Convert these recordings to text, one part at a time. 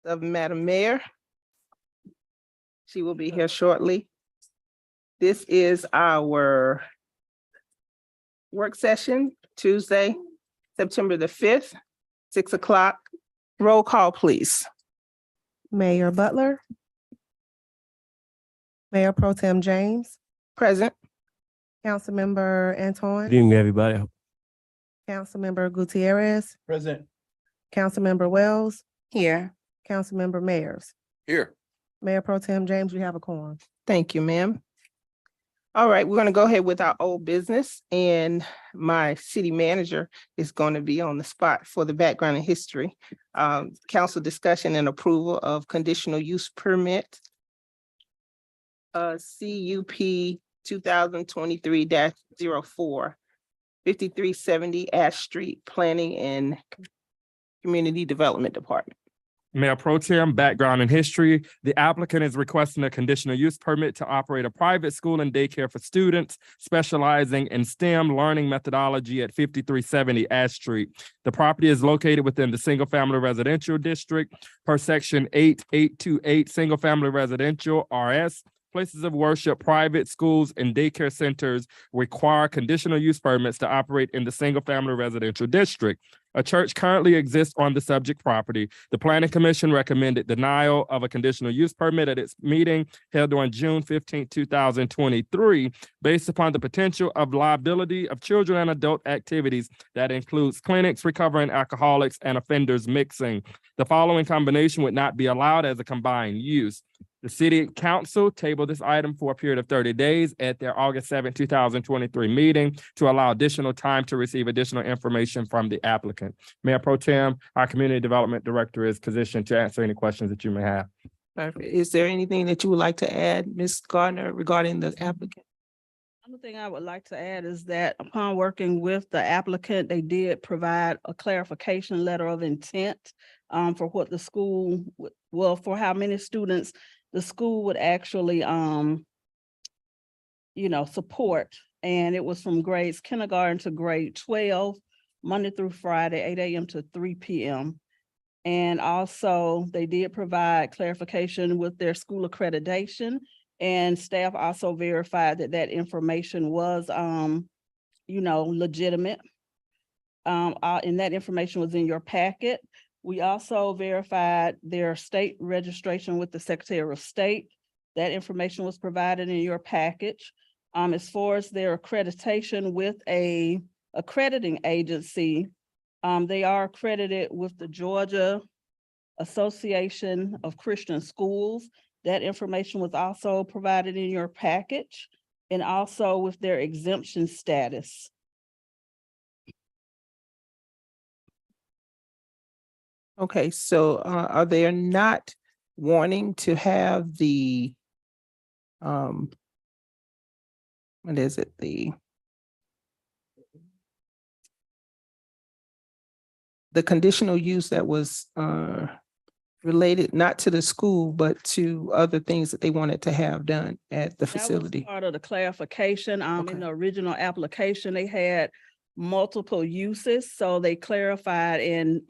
of Madam Mayor. She will be here shortly. This is our work session, Tuesday, September the 5th, 6 o'clock. Roll call, please. Mayor Butler. Mayor Pro Tem James. Present. Councilmember Good Antoine. evening, everybody. Councilmember Gutierrez. Present. Councilmember Wells. Here. Councilmember Mayers. Here. Mayor Pro Tem James, you have a quorum. Thank you, ma'am. All right, we're going to go ahead with our old business, and my city manager is going to be on the spot for the background and history. Council discussion and approval of conditional use permit. CUP 2023-04, 5370 Ash Street, Planning and Community Development Department. Mayor Pro Tem, background and history. The applicant is requesting a conditional use permit to operate a private school and daycare for students specializing in STEM learning methodology at 5370 Ash Street. The property is located within the single family residential district per section 8828 single family residential RS. Places of worship, private schools, and daycare centers require conditional use permits to operate in the single-family residential district. A church currently exists on the subject property. The Planning Commission recommended denial of a conditional use permit at its meeting held on June 15, 2023, based upon the potential of liability of children and adult activities that includes clinics, recovering alcoholics, and offenders mixing. The following combination would not be allowed as a combined use. The city council tabled this item for a period of 30 days at their August 7, 2023 meeting to allow additional time to receive additional information from the applicant. Mayor Pro Tem, our Community Development Director is positioned to answer any questions that you may have. Perfect. Is there anything that you would like to add, Ms. Gardner, regarding the applicant? Another thing I would like to add is that upon working with the applicant, they did provide a clarification letter of intent for what the school, for how many students the school would actually, support. And it was from grades kindergarten to grade 12, Monday through Friday, 8 a.m. to 3 p.m. And also they did provide clarification with their school accreditation, and staff also verified that that information was, legitimate. And that information was in your packet. We also verified their state registration with the Secretary of State. That information was provided in your package. As far as their accreditation with a accrediting agency, they are accredited with the Georgia Association of Christian Schools. That information was also provided in your package, and also with their exemption status. Okay, so are they not wanting to have the what is it? The conditional use that was related not to the school, but to other things that they wanted to have done at the That was facility? part of the clarification. Okay. In the original application, they had multiple uses, so they clarified and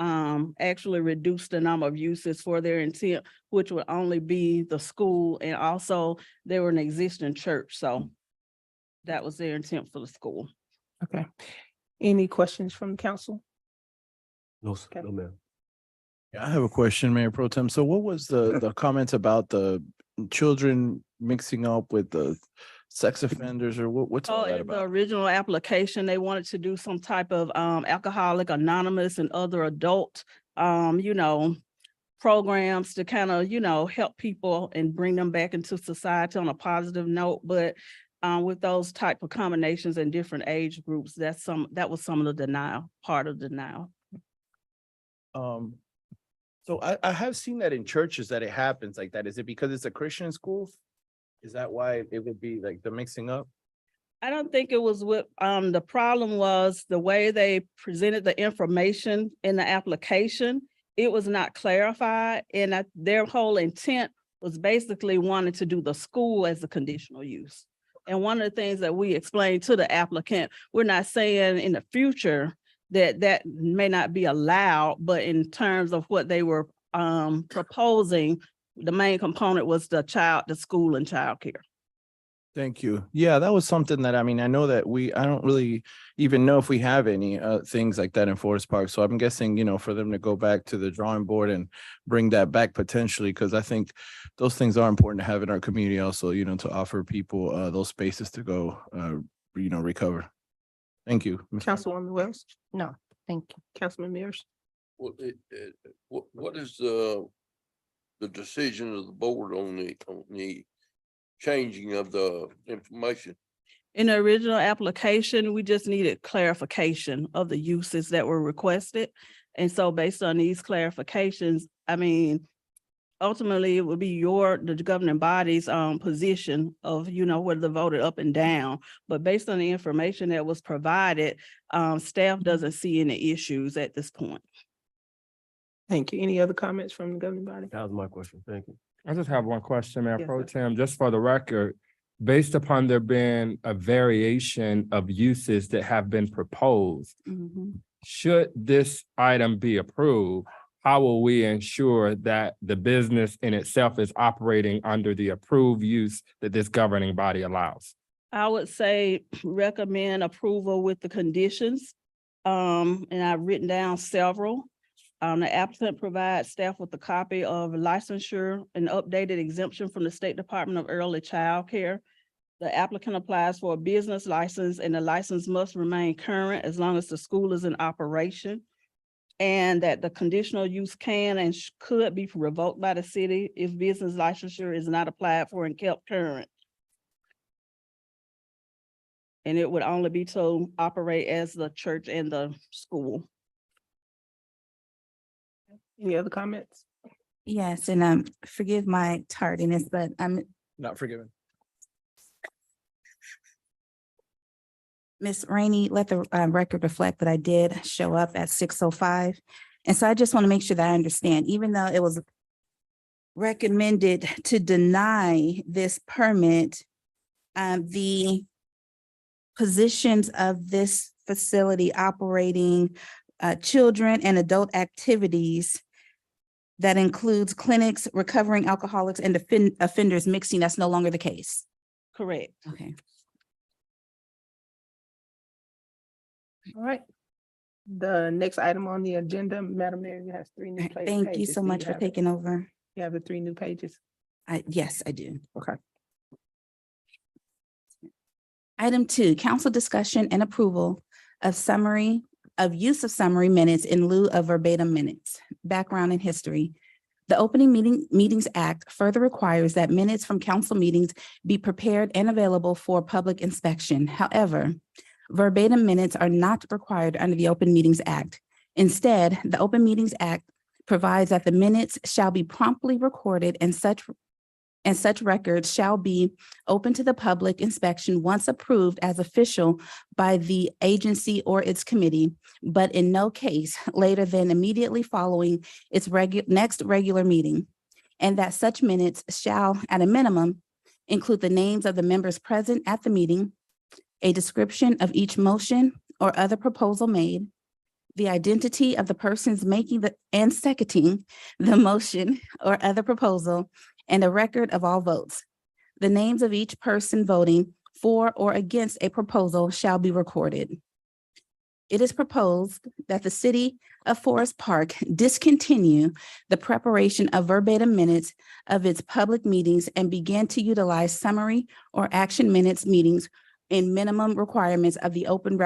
actually reduced the number of uses for their intent, which would only be the school, and also they were an existing church, so that was their intent for the school. Okay. Any questions from the council? No, sir. Okay. No, ma'am. I have a question, Mayor Pro Tem. So what was the comments about the children mixing up with the sex offenders, or what's all So that in the about? original application, they wanted to do some type of Alcoholic Anonymous and other adult, programs to kind of, help people and bring them back into society on a positive note. But with those type of combinations in different age groups, that was some of the part of denial. So I have seen that in churches that it happens like that. Is it because it's a Christian school? Is that why it would be like the mixing up? I don't think it was the problem was the way they presented the information in the application. It was not clarified, and their whole intent was basically wanting to do the school as a conditional use. And one of the things that we explained to the applicant, we're not saying in the future that may not be allowed, but in terms of what they were proposing, the main component was the school and childcare. Thank you. Yeah, that was something that, I mean, I know that I don't really even know if we have any things like that in Forest Park. So I'm guessing, for them to go back to the drawing board and bring that back potentially, because I think those things are important to have in our community also, to offer people those spaces to go, recover. Thank you. Councilwoman Wells, No, thank you. Councilman Mears. Well, what is the decision of the board on the changing of the information? In the original application, we just needed clarification of the uses that were requested. And so based on these clarifications, I mean, ultimately, it would be the governing body's position of, whether they voted up and down. But based on the information that was provided, staff doesn't see any issues at this point. Thank you. Any other comments from the governing body? That was my question. Thank you. I just have one question, Mayor Yes, Pro sir. Tem, just for the record. Based upon there being a variation of uses that have been proposed, should this item be approved, how will we ensure that the business in itself is operating under the approved use that this governing body allows? I would say recommend approval with the conditions. And I've written down several. The applicant provides staff with a copy of licensure and updated exemption from the State Department of Early Child Care. The applicant applies for a business license and the license must remain current as long as the school is in operation. And that the conditional use can and could be revoked by the city if business licensure is not applied for and kept current. And it would only be to operate as the church and the school. Any other comments? Yes, and forgive my tardiness, but Not forgiven. Ms. Rainey, let the record reflect that I did show up at 6:05. And so I just want to make sure that I understand, even though it was recommended to deny this permit, the positions of this facility operating children and adult activities that includes clinics, recovering alcoholics, and offenders mixing, that's no longer the case. Correct. Okay. All right. The next item on the agenda, Madam Mayor, you have 3 new pages. Thank you so Do much for have it? taking over. You have the 3 new pages. Yes, I do. Okay. Item 2, council discussion and approval of use of summary minutes in lieu of verbatim minutes. Background and history. The Opening Meetings Act further requires that minutes from council meetings be prepared and available for public inspection. However, verbatim minutes are not required under the Open Meetings Act. Instead, the Open Meetings Act provides that the minutes shall be promptly recorded and such records shall be open to the public inspection once approved as official by the agency or its committee, but in no case later than immediately following its next regular meeting. And that such minutes shall, at a minimum, include the names of the members present at the meeting, a description of each motion or other proposal made, the identity of the persons making and seconding the motion or other proposal, and a record of all votes. The names of each person voting for or against a proposal shall be recorded. It is proposed that the city of Forest Park discontinue the preparation of verbatim minutes of its public meetings and begin to utilize summary or action minutes meetings in minimum requirements of the Open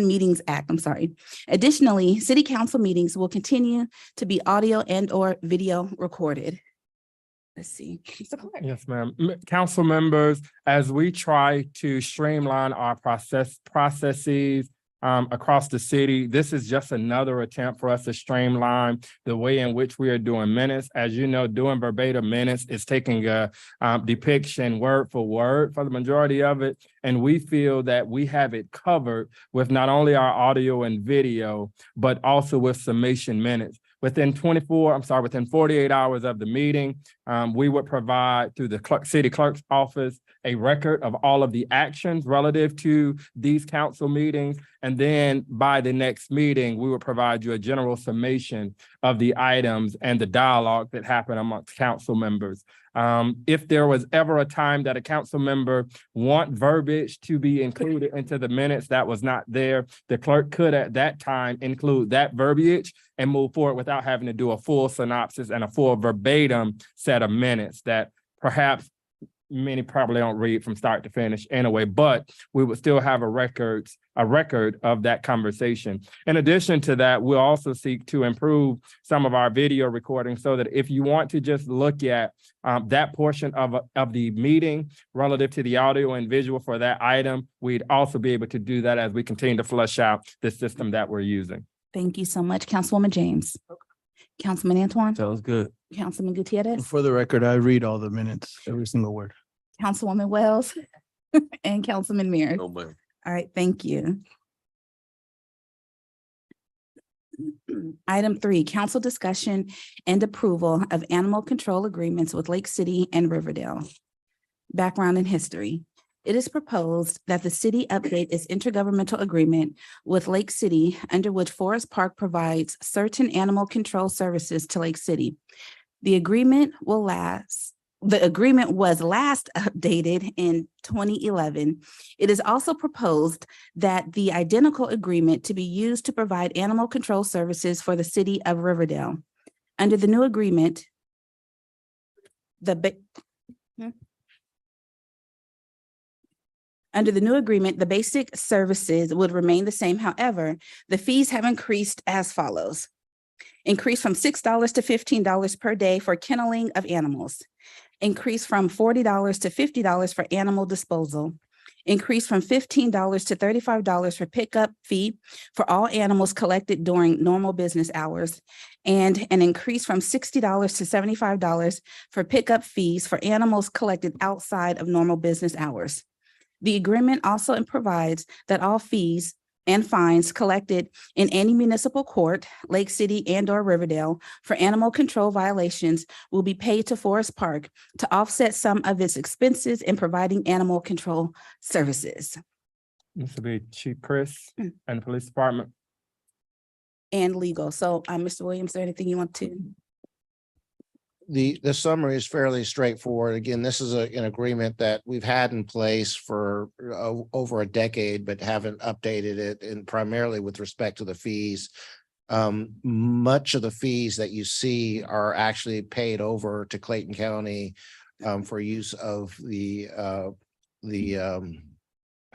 Meetings Act. Additionally, city council meetings will continue to be audio and/or video recorded. Let's see. Mr. Clark. Yes, ma'am. Council members, as we try to streamline our processes across the city, this is just another attempt for us to streamline the way in which we are doing minutes. As you know, doing verbatim minutes is taking a depiction word for word for the majority of it. And we feel that we have it covered with not only our audio and video, but also with summation minutes. within 48 hours of the meeting, we would provide through the city clerk's office a record of all of the actions relative to these council meetings. And then by the next meeting, we will provide you a general summation of the items and the dialogue that happened amongst council members. If there was ever a time that a council member want verbiage to be included into the minutes that was not there, the clerk could at that time include that verbiage and move forward without having to do a full synopsis and a full verbatim set of minutes that perhaps many probably don't read from start to finish anyway, but we would still have a record of that conversation. In addition to that, we'll also seek to improve some of our video recording so that if you want to just look at that portion of the meeting relative to the audio and visual for that item, we'd also be able to do that as we continue to flesh out the system that we're using. Thank you so much, Councilwoman James. Councilman Antoine, Sounds good. Councilman Gutierrez, For the record, I read all the minutes, every single word. Councilwoman Wells, and Councilman Mears. No, ma'am. All right, thank you. Item 3, council discussion and approval of animal control agreements with Lake City and Riverdale. Background and history. It is proposed that the city update its intergovernmental agreement with Lake City, under which Forest Park provides certain animal control services to Lake City. The agreement was last updated in 2011. It is also proposed that the identical agreement to be used to provide animal control services for the city of Riverdale. Under the new agreement, the basic services would remain the same. However, the fees have increased as follows. Increase from $6 to $15 per day for kenneling of animals. Increase from $40 to $50 for animal disposal. Increase from $15 to $35 for pickup fee for all animals collected during normal business hours. And an increase from $60 to $75 for pickup fees for animals collected outside of normal business hours. The agreement also provides that all fees and fines collected in any municipal court, Lake City and/or Riverdale, for animal control violations will be paid to Forest Park to offset some of its expenses in providing animal control services. This will be Chief Chris and the Police Department. And legal. So, Mr. Williams, is there anything you want to? The summary is fairly straightforward. Again, this is an agreement that we've had in place for over a decade, but haven't updated it, and primarily with respect to the fees. Much of the fees that you see are actually paid over to Clayton County for use of the I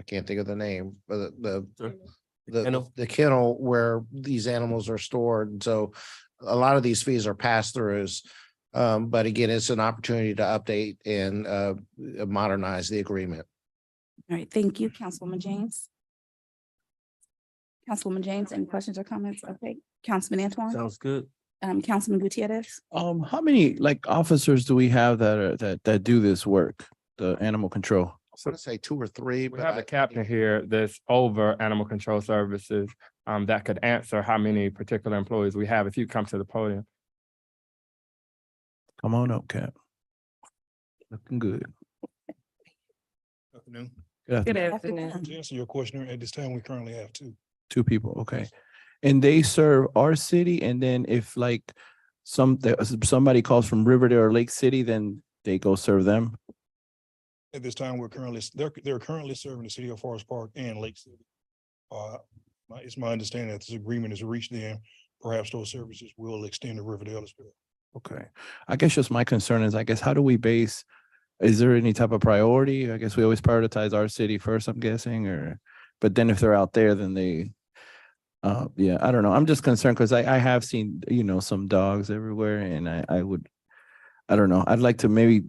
can't think of the name, but the kennel where these animals are stored. And so a lot of these fees are pass-throughs. But again, it's an opportunity to update and modernize the agreement. All right, thank you, Councilwoman James. Councilwoman James, any questions or comments? Okay, Councilman Antoine, Sounds good. Councilman Gutierrez. How many officers do we have that do this work, the animal control? I want to say 2 or 3. We but have a captain here that's over animal control services that could answer how many particular employees we have if you come to the podium. Come on up, Cap. Looking good. Afternoon. Good afternoon. To answer your question, at this time, we currently have 2. 2 people, okay. And they serve our city, and then if like somebody calls from Riverdale or Lake City, then they go serve them? At this time, they're currently serving the city of Forest Park and Lake City. It's my understanding that this agreement is reached then, perhaps those services will extend to Riverdale as well. Okay. I guess just my concern is, how do we base, is there any type of priority? I guess we always prioritize our city first, I'm guessing, but then if they're out there, then they, yeah, I don't know. I'm just concerned because I have seen, some dogs everywhere, and I don't know. I'd like to maybe,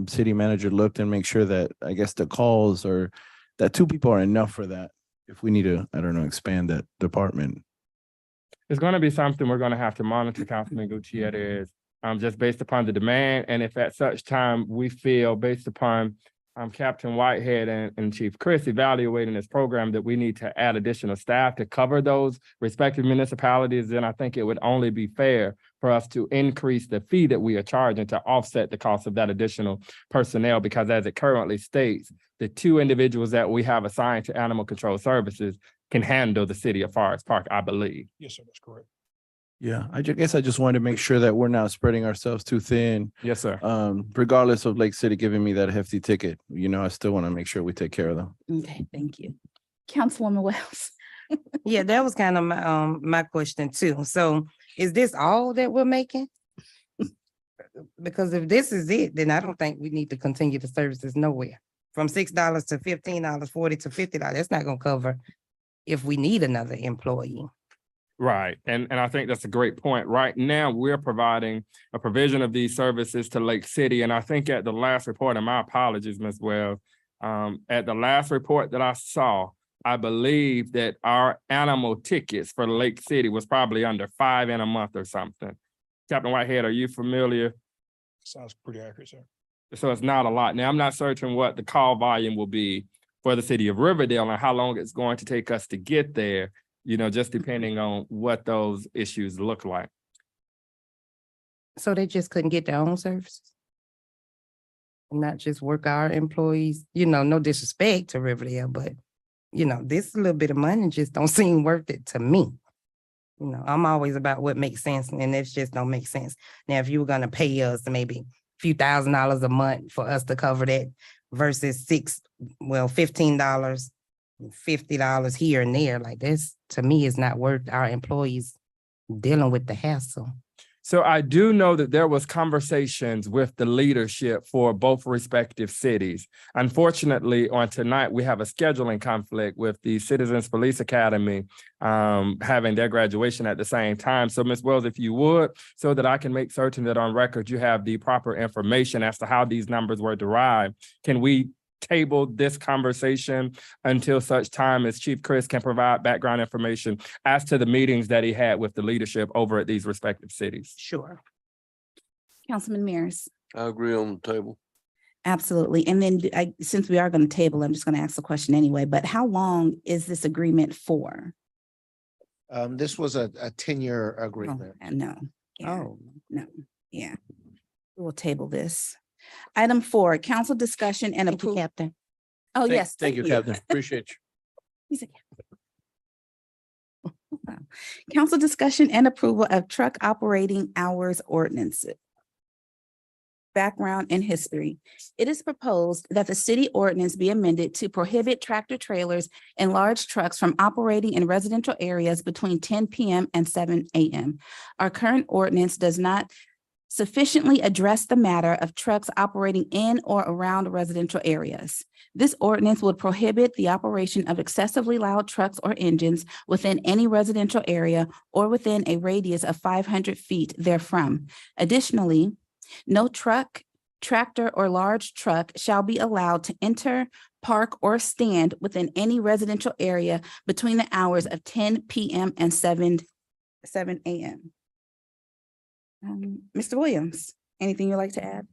city manager looked and make sure that, I guess the calls or that 2 people are enough for that. If we need to, I don't know, expand that department. It's going to be something we're going to have to monitor, Councilman Gutierrez, just based upon the demand. And if at such time we feel, based upon Captain Whitehead and Chief Chris evaluating this program, that we need to add additional staff to cover those respective municipalities, then I think it would only be fair for us to increase the fee that we are charging to offset the cost of that additional personnel, because as it currently states, the 2 individuals that we have assigned to Animal Control Services can handle the city of Forest Park, I believe. Yes, sir, that's correct. Yeah, guess I just wanted to make sure that we're not spreading ourselves too thin. Yes, sir. Regardless of Lake City giving me that hefty ticket, I still want to make sure we take care of them. Okay, thank you. Councilwoman Wells. Yeah, that was kind of my question too. So is this all that we're making? Because if this is it, then I don't think we need to continue the services nowhere. From $6 to $15, $40 to $50, that's not gonna cover if we need another employee. Right. And I think that's a great point. Right now, we're providing a provision of these services to Lake City. And I think at the last report, and my apologies, Ms. Wells, at the last report that I saw, I believe that our animal tickets for Lake City was probably under 5 in a month or something. Captain Whitehead, are you familiar? Sounds pretty accurate, sir. So it's not a lot. Now, I'm not certain what the call volume will be for the city of Riverdale and how long it's going to take us to get there, just depending on what those issues look like. So they just couldn't get their own services? Not just work our employees, no disrespect to Riverdale, but this little bit of money just don't seem worth it to me. I'm always about what makes sense, and it just don't make sense. Now, if you were gonna pay us maybe a few $1,000s a month for us to cover that versus $15, $50 here and there, like this, to me, is not worth our employees dealing with the hassle. So I do know that there was conversations with the leadership for both respective cities. Unfortunately, on tonight, we have a scheduling conflict with the Citizens Police Academy having their graduation at the same time. So Ms. Wells, if you would, so that I can make certain that on record you have the proper information as to how these numbers were derived, can we table this conversation until such time as Chief Chris can provide background information as to the meetings that he had with the leadership over at these respective cities? Sure. Councilman Mears. I agree on the table. Absolutely. And then since we are going to table, I'm just going to ask the question anyway, but how long is this agreement for? This was a 10-year agreement. No. Yeah, Oh, no. Yeah. We'll table this. Item 4, council discussion and thank you, approval. Captain. Oh, yes. Thank you, Captain. Appreciate you. He's a captain. Council discussion and approval of truck operating hours ordinances. Background and history. It is proposed that the city ordinance be amended to prohibit tractor trailers and large trucks from operating in residential areas between 10 p.m. and 7 a.m. Our current ordinance does not sufficiently address the matter of trucks operating in or around residential areas. This ordinance would prohibit the operation of excessively loud trucks or engines within any residential area or within a radius of 500 feet therefrom. Additionally, no truck, tractor, or large truck shall be allowed to enter, park, or stand within any residential area between the hours of 10 p.m. and 7 a.m. Mr. Williams, anything you'd like to add?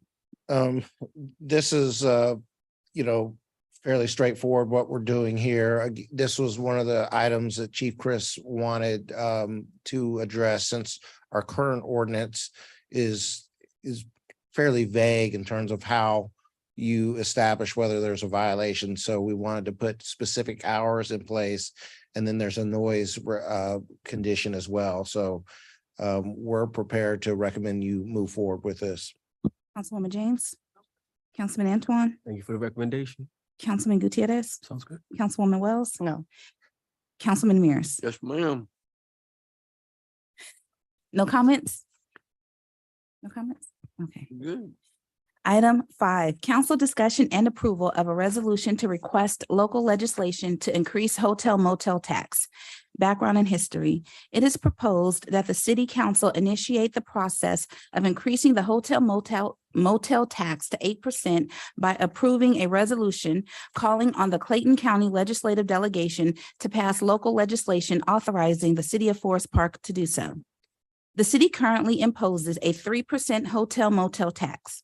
This is, fairly straightforward what we're doing here. This was one of the items that Chief Chris wanted to address, since our current ordinance is fairly vague in terms of how you establish whether there's a violation. So we wanted to put specific hours in place, and then there's a noise condition as well. So we're prepared to recommend you move forward with this. Councilwoman James? Councilman Antoine? Thank you for the recommendation. Councilman Gutierrez? Sounds good. Councilwoman Wells? No. Councilman Mears? Yes, ma'am. No comments? No comments? Okay. Good. Item 5, council discussion and approval of a resolution to request local legislation to increase hotel motel tax. Background and history. It is proposed that the city council initiate the process of increasing the hotel motel tax to 8% by approving a resolution calling on the Clayton County Legislative Delegation to pass local legislation authorizing the city of Forest Park to do so. The city currently imposes a 3% hotel motel tax.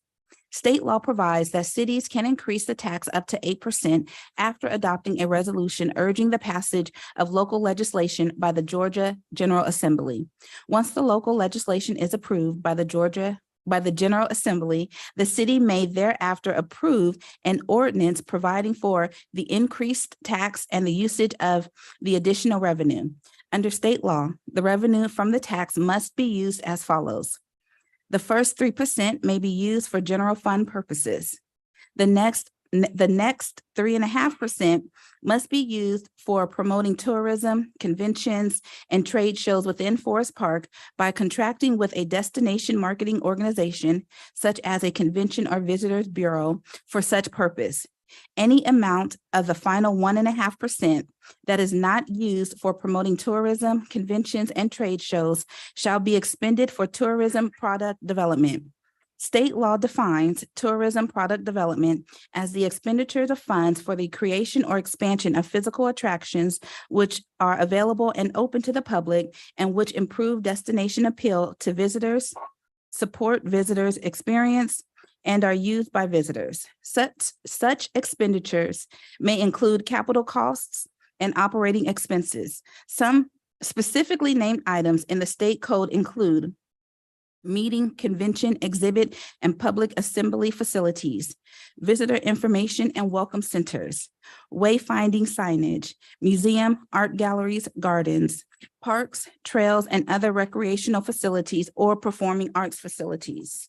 State law provides that cities can increase the tax up to 8% after adopting a resolution urging the passage of local legislation by the Georgia General Assembly. Once the local legislation is approved by the General Assembly, the city may thereafter approve an ordinance providing for the increased tax and the usage of the additional revenue. Under state law, the revenue from the tax must be used as follows. The first 3% may be used for general fund purposes. The next 3.5% must be used for promoting tourism, conventions, and trade shows within Forest Park by contracting with a destination marketing organization, such as a convention or visitors bureau, for such purpose. Any amount of the final 1.5% that is not used for promoting tourism, conventions, and trade shows shall be expended for tourism product development. State law defines tourism product development as the expenditures of funds for the creation or expansion of physical attractions which are available and open to the public and which improve destination appeal to visitors, support visitors' experience, and are used by visitors. Such expenditures may include capital costs and operating expenses. Some specifically named items in the state code include meeting, convention, exhibit, and public assembly facilities, visitor information and welcome centers, wayfinding signage, museum, art galleries, gardens, parks, trails, and other recreational facilities or performing arts facilities.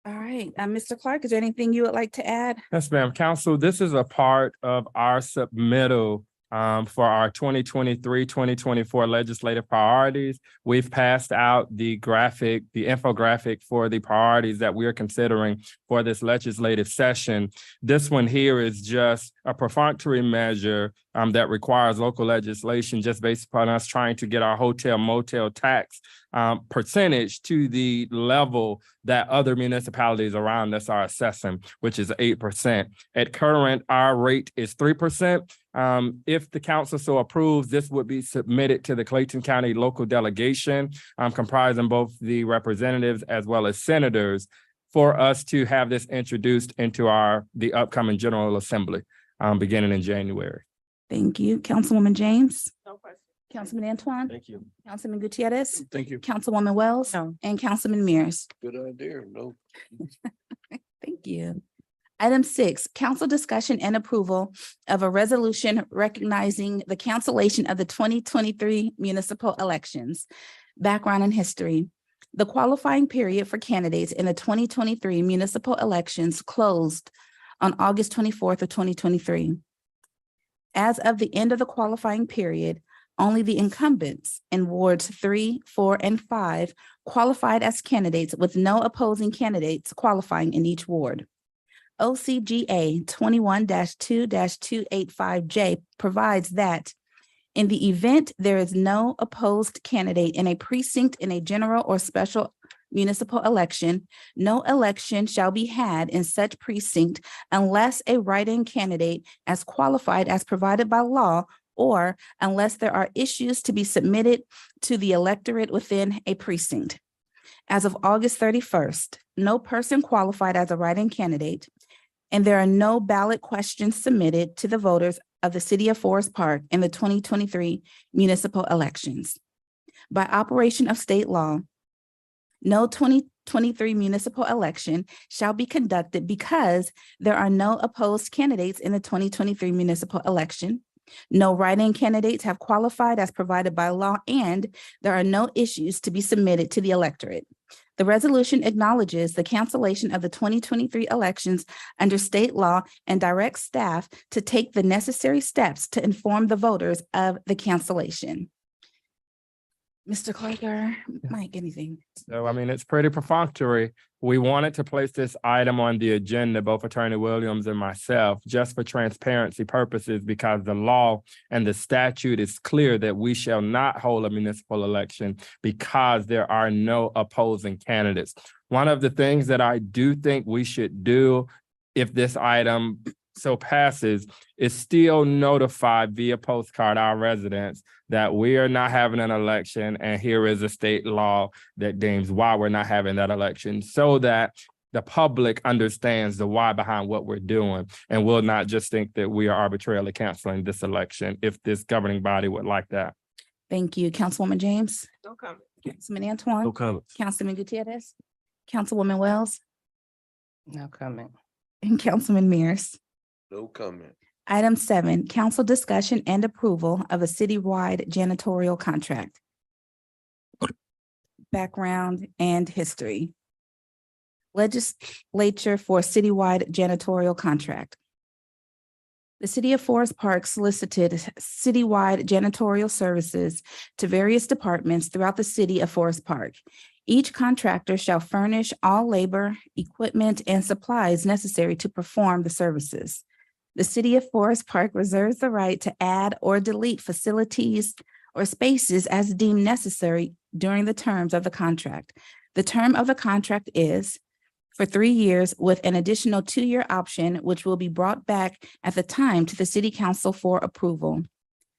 All right, Mr. Clark, is there anything you would like to add? Yes, ma'am. Council, this is a part of our submittal for our 2023-2024 legislative priorities. We've passed out the infographic for the priorities that we are considering for this legislative session. This one here is just a perfunctory measure that requires local legislation just based upon us trying to get our hotel motel tax percentage to the level that other municipalities around us are assessing, which is 8%. At current, our rate is 3%. If the council so approves, this would be submitted to the Clayton County local delegation, comprising both the representatives as well as senators, for us to have this introduced into the upcoming General Assembly, beginning in January. Thank you. Councilwoman James? No question. Councilman Antoine? Thank you. Councilman Gutierrez? Thank you. Councilwoman Wells? No. And Councilman Mears? Good idea, no? Thank you. Item 6, council discussion and approval of a resolution recognizing the cancellation of the 2023 municipal elections. Background and history. The qualifying period for candidates in the 2023 municipal elections closed on August 24th of 2023. As of the end of the qualifying period, only the incumbents in wards 3, 4, and 5 qualified as candidates, with no opposing candidates qualifying in each ward. OCGA 21-2-285J provides that in the event there is no opposed candidate in a precinct in a general or special municipal election, no election shall be had in such precinct unless a write-in candidate as qualified as provided by law, or unless there are issues to be submitted to the electorate within a precinct. As of August 31st, no person qualified as a write-in candidate, and there are no ballot questions submitted to the voters of the city of Forest Park in the 2023 municipal elections. By operation of state law, no 2023 municipal election shall be conducted because there are no opposed candidates in the 2023 municipal election. No write-in candidates have qualified as provided by law, and there are no issues to be submitted to the electorate. The resolution acknowledges the cancellation of the 2023 elections under state law and directs staff to take the necessary steps to inform the voters of the cancellation. Mr. Clark or Mike, anything? So, I mean, it's pretty perfunctory. We wanted to place this item on the agenda, both Attorney Williams and myself, just for transparency purposes, because the law and the statute is clear that we shall not hold a municipal election because there are no opposing candidates. One of the things that I do think we should do, if this item so passes, is still notify via postcard our residents that we are not having an election and here is a state law that deems why we're not having that election, so that the public understands the why behind what we're doing and will not just think that we are arbitrarily canceling this election if this governing body would like that. Thank you. Councilwoman James, No comment. Councilman Antoine, comments. Councilman Gutierrez, Councilwoman Wells, No comment. and Councilman Mears. No comment. Item 7, council discussion and approval of a citywide janitorial contract. Background and history. Legislature for citywide janitorial contract. The city of Forest Park solicited citywide janitorial services to various departments throughout the city of Forest Park. Each contractor shall furnish all labor, equipment, and supplies necessary to perform the services. The city of Forest Park reserves the right to add or delete facilities or spaces as deemed necessary during the terms of the contract. The term of the contract is for 3 years with an additional 2-year option, which will be brought back at the time to the city council for approval.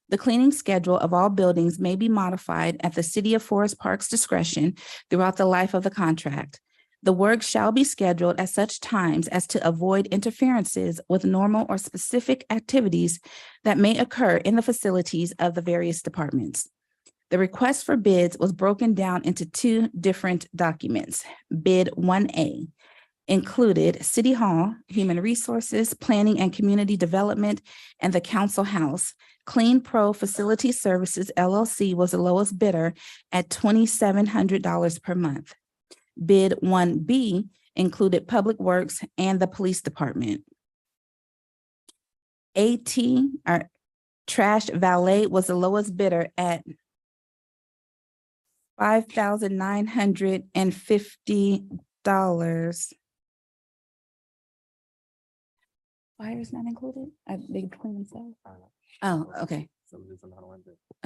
The cleaning schedule of all buildings may be modified at the city of Forest Park's discretion throughout the life of the contract. The work shall be scheduled at such times as to avoid interferences with normal or specific activities that may occur in the facilities of the various departments. The request for bids was broken down into 2 different documents. Bid 1A included City Hall, Human Resources, Planning and Community Development, and the Council House. Clean Pro Facility Services LLC was the lowest bidder at $2,700 per month. Bid 1B included Public Works and the Police Department. our Trash Valet was the lowest bidder at $5,950. Fire's not included? They clean themselves? Oh, okay.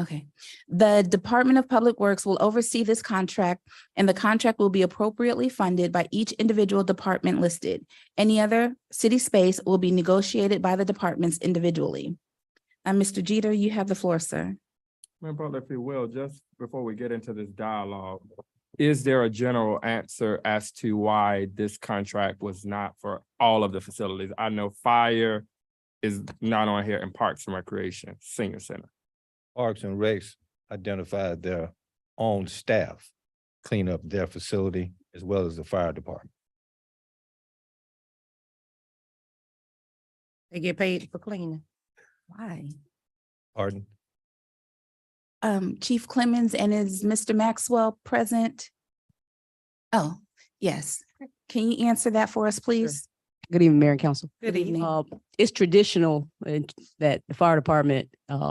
Okay. The Department of Public Works will oversee this contract, and the contract will be appropriately funded by each individual department listed. Any other city space will be negotiated by the departments individually. Mr. Jeter, you have the floor, sir. Madam Butler, if you will, just before we get into this dialogue, is there a general answer as to why this contract was not for all of the facilities? I know fire is not on here, in Parks and Recreation, Senior Center. Parks and Recs identified their own staff clean up their facility as well as the fire department. They get paid for cleaning. Why? Pardon? Chief Clemens, and is Mr. Maxwell present? Oh, yes. Can you answer that for us, please? Good evening, Mayor and Council. Good evening. It's traditional that the fire department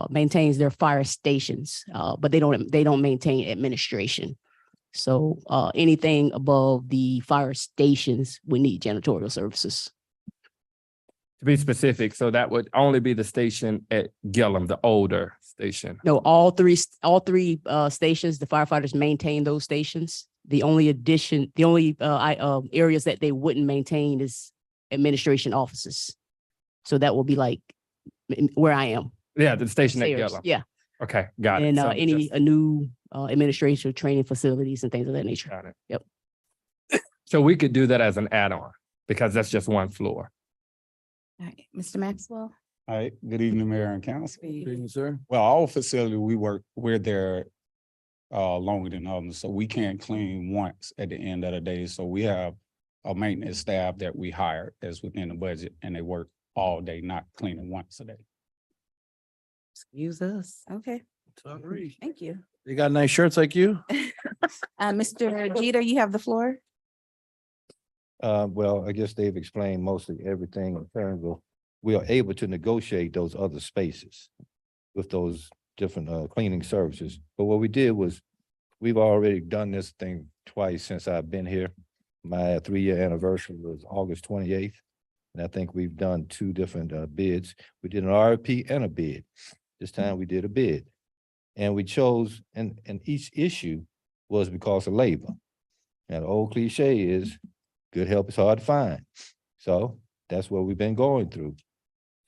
maintains their fire stations, but they don't maintain administration. So anything above the fire stations would need janitorial services. To be specific, so that would only be the station at Gillum, the older station. No, all three stations, the firefighters maintain those stations. The only areas that they wouldn't maintain is administration offices. So that will be like where I am. Yeah, the station at Stairs. Gillum. Yeah, Okay, got it. and So any just- new administration training facilities and things of that nature. Got it. Yep. So we could do that as an add-on because that's just one floor. All right, Mr. Maxwell? All right, good evening, Mayor and Council. Good evening, sir. Well, our facility, we're there longer than others, so we can't clean once at the end of the day. So we have a maintenance staff that we hire that's within the budget, and they work all day, not cleaning once a day. Excuse us. Okay, thank you. They got nice shirts like you? Mr. Jeter, you have the floor. Well, I guess they've explained mostly everything in terms of we are able to negotiate those other spaces with those different cleaning services. But what we did was we've already done this thing twice since I've been here. My 3-year anniversary was August 28th. And I think we've done 2 different bids. We did an RFP and a bid. This time we did a bid. And we chose, and each issue was because of labor. And the old cliche is good help is hard to find. So that's what we've been going through.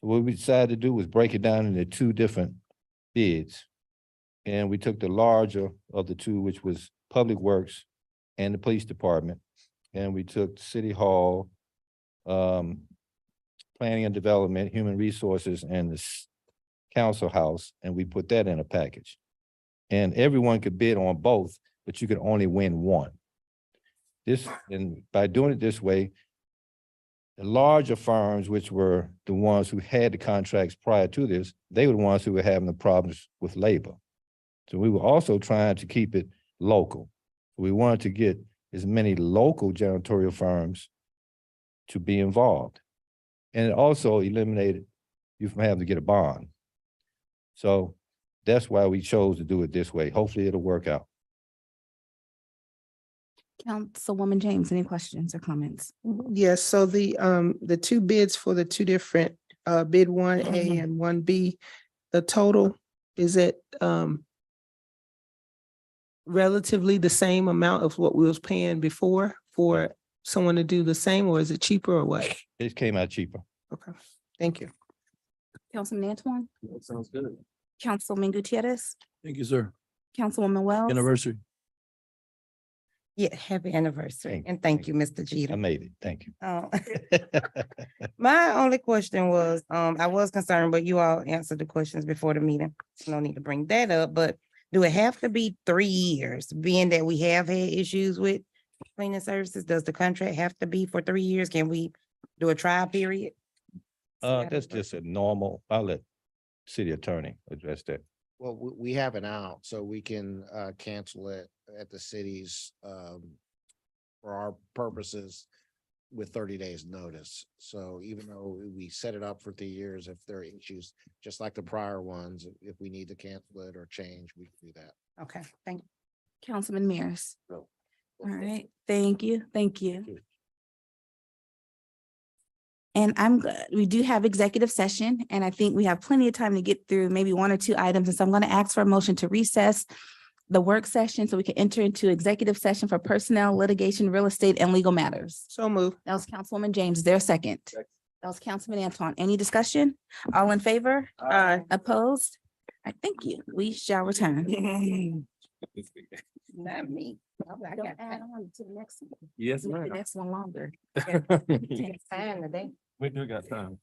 What we decided to do was break it down into two different bids. And we took the larger of the two, which was Public Works and the Police Department. And we took City Hall, Planning and Development, Human Resources, and the Council House, and we put that in a package. And everyone could bid on both, but you could only win one. And by doing it this way, the larger firms, which were the ones who had the contracts prior to this, they were the ones who were having the problems with labor. So we were also trying to keep it local. We wanted to get as many local janitorial firms to be involved. And it also eliminated you from having to get a bond. So that's why we chose to do it this way. Hopefully it'll work out. Councilwoman James, any questions or comments? Yes, so the two bids for the two different, bid 1A and 1B, the total, is it, relatively the same amount of what we was paying before for someone to do the same, or is it cheaper or what? It came out cheaper. Okay, thank you. Councilman Antoine, That sounds good. Councilman Gutierrez, Thank you, sir. Councilwoman Wells. Anniversary. Yeah, happy anniversary. And thank you, Mr. I Jeter. made it. Thank you. My only question was, I was concerned, but you all answered the questions before the meeting. No need to bring that up, but do it have to be 3 years, being that we have had issues with cleaning services? Does the contract have to be for 3 years? Can we do a trial period? That's just a normal, I'll let city attorney address that. Well, we have an out, so we can cancel it at the city's for our purposes with 30 days notice. So even though we set it up for 3 years, if there are issues, just like the prior ones, if we need to cancel it or change, we can do that. Okay, thank you. Councilman Mears. All right, thank you, thank you. And we do have executive session, and I think we have plenty of time to get through maybe 1 or 2 items. And so I'm going to ask for a motion to recess the work session so we can enter into executive session for personnel, litigation, real estate, and legal matters. So move. That was Councilwoman James, their second. That was Councilman Antoine. Any discussion? All in favor? Aye. Opposed? All right, thank you. We shall return. Not me. I Don't got add on to the next one. Yes, Make ma'am. the next one longer. time today. We do got time.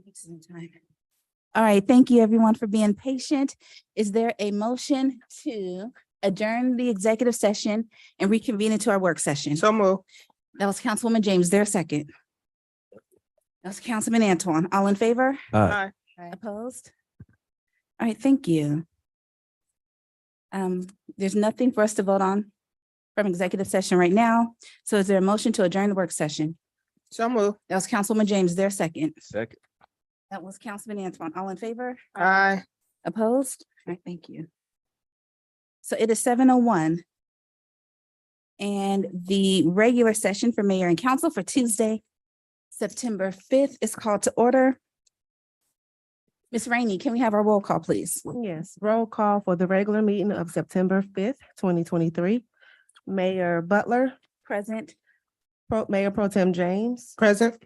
Excellent time. All right, thank you everyone for being patient. Is there a motion to adjourn the executive session and reconvene into our work session? So move. That was Councilwoman James. Is there a second? That was Councilman Antoine. All in favor? Aye. Opposed? All right, thank you. There's nothing for us to vote on from executive session right now. So is there a motion to adjourn the work session? So move. That was Councilwoman James. Is there a second? Second. That was Councilman Antoine. All in favor? Aye. Opposed? All right, thank you. So it is 7:01. And the regular session for mayor and council for Tuesday, September 5th is called to order. Ms. Rainey, can we have our roll call, please? Yes, roll call for the regular meeting of September 5th, 2023. Mayor Butler, Present. Mayor Pro Tem James, Present.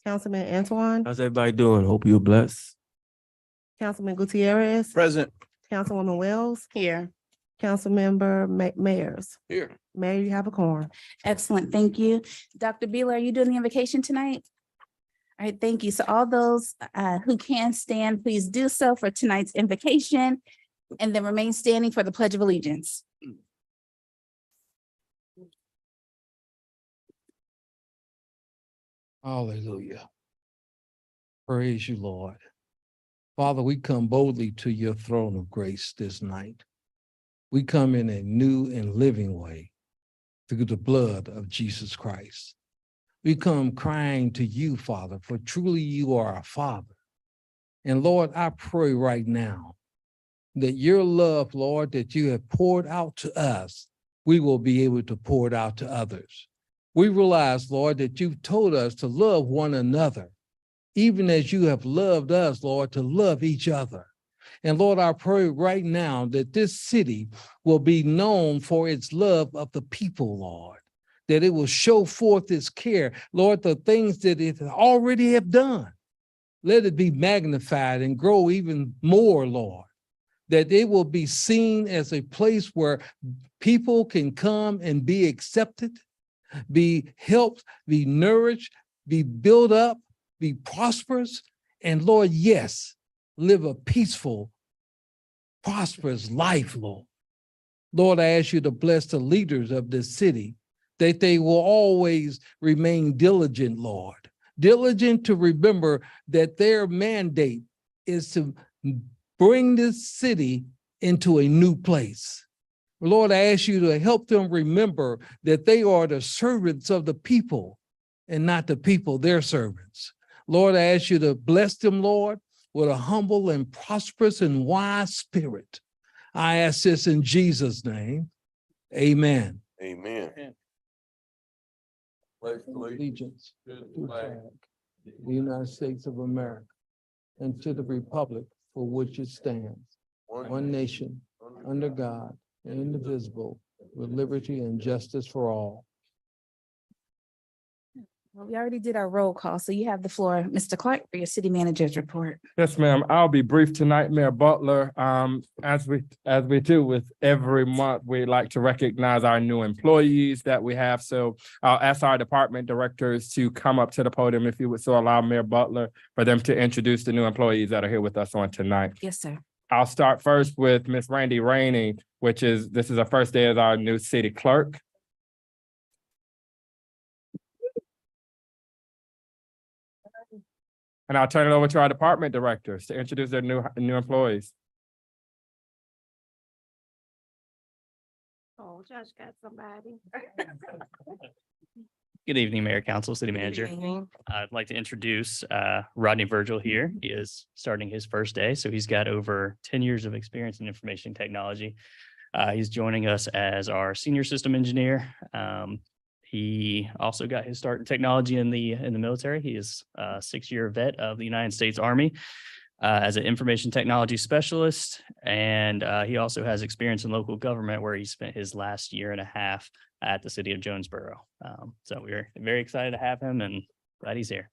Councilman Antoine, How's everybody doing? Hope you're blessed. Councilman Gutierrez, Present. Councilwoman Wells, Here. Councilmember Mayers. Here. Mayor, you have a quorum. Excellent, thank you. Dr. Beeler, are you doing the invocation tonight? All right, thank you. So all those who can stand, please do so for tonight's invocation and then remain standing for the Pledge of Allegiance. Hallelujah. Praise you, Lord. Father, we come boldly to your throne of grace this night. We come in a new and living way through the blood of Jesus Christ. We come crying to you, Father, for truly you are our Father. And Lord, I pray right now that your love, Lord, that you have poured out to us, we will be able to pour it out to others. We realize, Lord, that you've told us to love one another, even as you have loved us, Lord, to love each other. And Lord, I pray right now that this city will be known for its love of the people, Lord, that it will show forth its care. Lord, the things that it already have done, let it be magnified and grow even more, Lord, that it will be seen as a place where people can come and be accepted, be helped, be nourished, be built up, be prosperous, and Lord, yes, live a peaceful, prosperous life, Lord. Lord, I ask you to bless the leaders of this city, that they will always remain diligent, Lord. Diligent to remember that their mandate is to bring this city into a new place. Lord, I ask you to help them remember that they are the servants of the people and not the people, their servants. Lord, I ask you to bless them, Lord, with a humble and prosperous and wise spirit. I ask this in Jesus' name. Amen. Amen. Pledge Allegiance to to the the flag flag of the United States of America and to the republic for which it stands, one nation, under God, indivisible, with liberty and justice for all. Well, we already did our roll call, so you have the floor, Mr. Clark, for your city manager's report. Yes, ma'am. I'll be brief tonight, Mayor Butler. As we do with every month, we like to recognize our new employees that we have. So I'll ask our department directors to come up to the podium, if you would so allow Mayor Butler for them to introduce the new employees that are here with us on tonight. Yes, sir. I'll start first with Miss Randy Rainey, this is our first day as our new city clerk. And I'll turn it over to our department directors to introduce their new employees. Oh, Josh got somebody. Good evening, Mayor, Council, City Manager. I'd like to introduce Rodney Virgil here. He is starting his first day, so he's got over 10 years of experience in information technology. He's joining us as our senior system engineer. He also got his start in technology in the military. He is a 6-year vet of the United States Army as an information technology specialist. And he also has experience in local government, where he spent his last 1.5 years at the city of Jonesboro. So we're very excited to have him and glad he's here.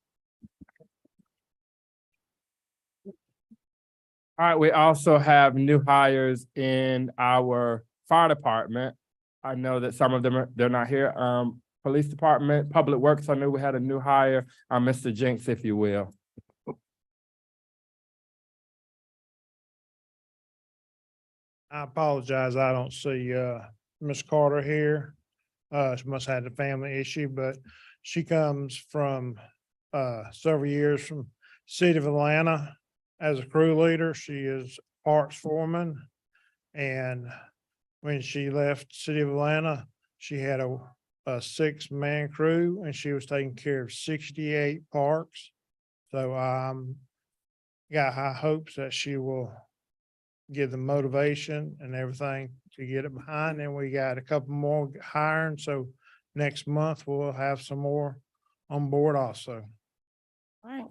All right, we also have new hires in our fire department. I know that some of them they're not here. Police department, public works, I know we had a new hire, Mr. Jenks, if you will. I apologize. I don't see Ms. Carter here. She must have had a family issue, but she comes from several years from City of Atlanta as a crew leader. She is parks foreman. And when she left City of Atlanta, she had a 6-man crew and she was taking care of 68 parks. So got high hopes that she will give the motivation and everything to get it behind. And we got a couple more hiring. So next month we'll have some more on board also. All right.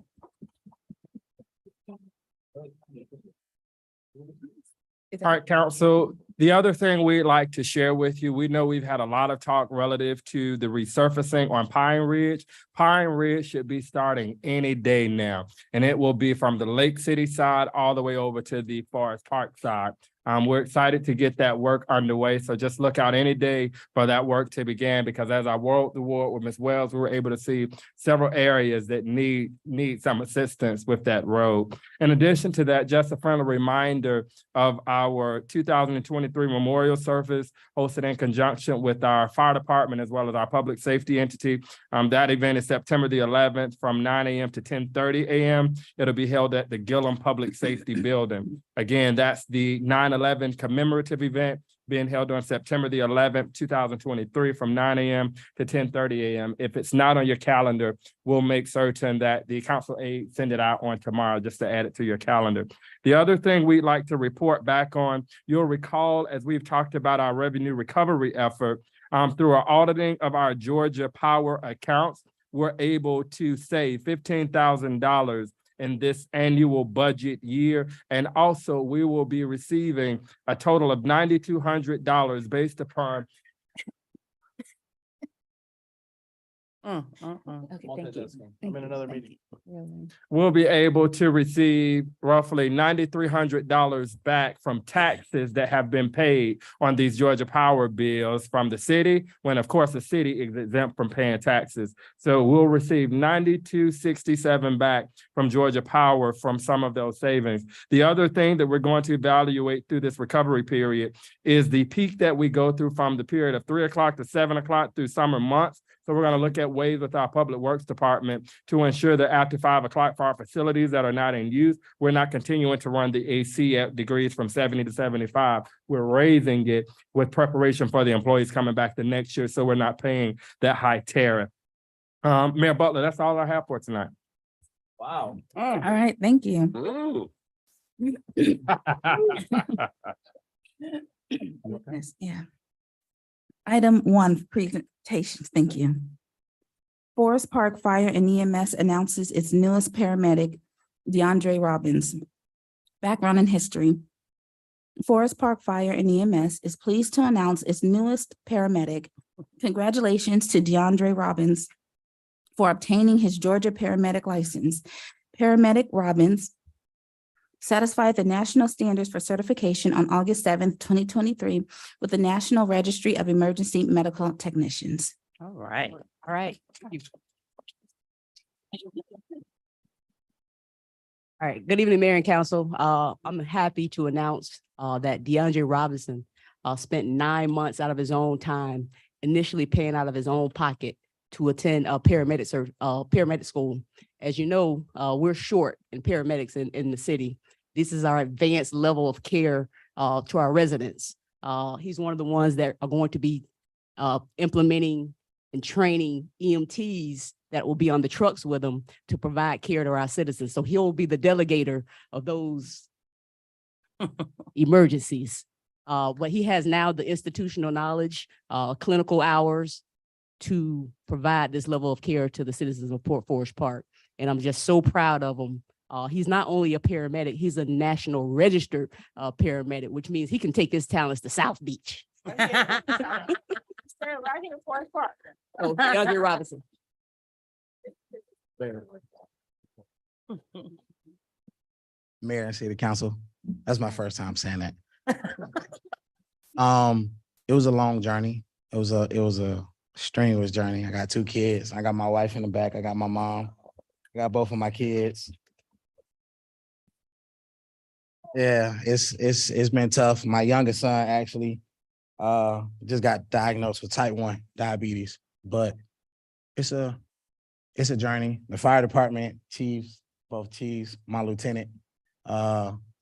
All right, council, the other thing we'd like to share with you, we know we've had a lot of talk relative to the resurfacing on Pine Ridge. Pine Ridge should be starting any day now, and it will be from the Lake City side all the way over to the Forest Park side. We're excited to get that work underway, so just look out any day for that work to begin, because as I walked the ward with Ms. Wells, we were able to see several areas that need some assistance with that road. In addition to that, just a friendly reminder of our 2023 memorial service hosted in conjunction with our fire department as well as our public safety entity. That event is September the 11th from 9 a.m. to 10:30 a.m. It'll be held at the Gillum Public Safety Building. Again, that's the 9/11 commemorative event being held on September the 11th, 2023 from 9 a.m. to 10:30 a.m. If it's not on your calendar, we'll make certain that the council aide send it out on tomorrow just to add it to your calendar. The other thing we'd like to report back on, you'll recall as we've talked about our revenue recovery effort, through our auditing of our Georgia Power accounts, we're able to save $15,000 in this annual budget year. And also we will be receiving a total of $9,200 based upon Okay, thank you. I'm in another meeting. we'll be able to receive roughly $9,300 back from taxes that have been paid on these Georgia Power bills from the city, when of course the city is exempt from paying taxes. So we'll receive $9,267 back from Georgia Power from some of those savings. The other thing that we're going to evaluate through this recovery period is the peak that we go through from the period of 3 o'clock to 7 o'clock through summer months. So we're going to look at ways with our Public Works Department to ensure that after 5 o'clock for our facilities that are not in use, we're not continuing to run the AC at degrees from 70 to 75. We're raising it with preparation for the employees coming back the next year, so we're not paying that high tariff. Mayor Butler, that's all I have for tonight. Wow. All right, thank you. Yeah. Item 1, presentations. Thank you. Forest Park Fire and EMS announces its newest paramedic, DeAndre Robbins. Background and history. Forest Park Fire and EMS is pleased to announce its newest paramedic. Congratulations to DeAndre Robbins for obtaining his Georgia paramedic license. Paramedic Robbins satisfied the national standards for certification on August 7th, 2023 with the National Registry of Emergency Medical Technicians. All right, all right. All right, good evening, Mayor and Council. I'm happy to announce that DeAndre Robinson spent 9 months out of his own time, initially paying out of his own pocket to attend a paramedic school. As you know, we're short in paramedics in the city. This is our advanced level of care to our residents. He's one of the ones that are going to be implementing and training EMTs that will be on the trucks with him to provide care to our citizens. So he'll be the delegator of those emergencies. But he has now the institutional knowledge, clinical hours to provide this level of care to the citizens of Port Forest Park. And I'm just so proud of him. He's not only a paramedic, he's a national registered paramedic, which means he can take his talents to South Beach. Right here in Forest Park. Oh, DeAndre Robinson. Mayor and City Council, that's my first time saying that. It was a long journey. It was a strenuous journey. I got 2 kids. I got my wife in the back. I got my mom. I got both of my kids. Yeah, it's been tough. My youngest son actually just got diagnosed with type 1 diabetes, but it's a journey. The fire department, chiefs, both chiefs, my lieutenant,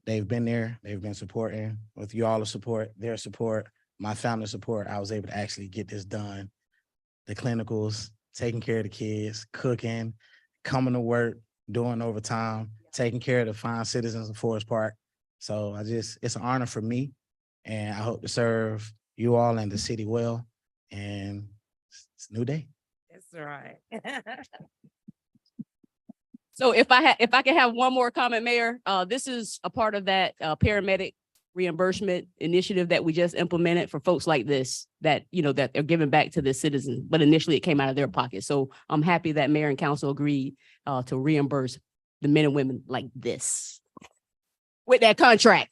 they've been there. They've been supporting with you all the support, their support, my family support. I was able to actually get this done. The clinicals, taking care of the kids, cooking, coming to work, doing overtime, taking care of the fine citizens of Forest Park. So it's an honor for me, and I hope to serve you all and the city well. And it's a new day. That's right. So if I can have one more comment, Mayor, this is a part of that paramedic reimbursement initiative that we just implemented for folks like this, that, you know, that they're giving back to the citizens, but initially it came out of their pocket. So I'm happy that Mayor and Council agreed to reimburse the men and women like this with that contract.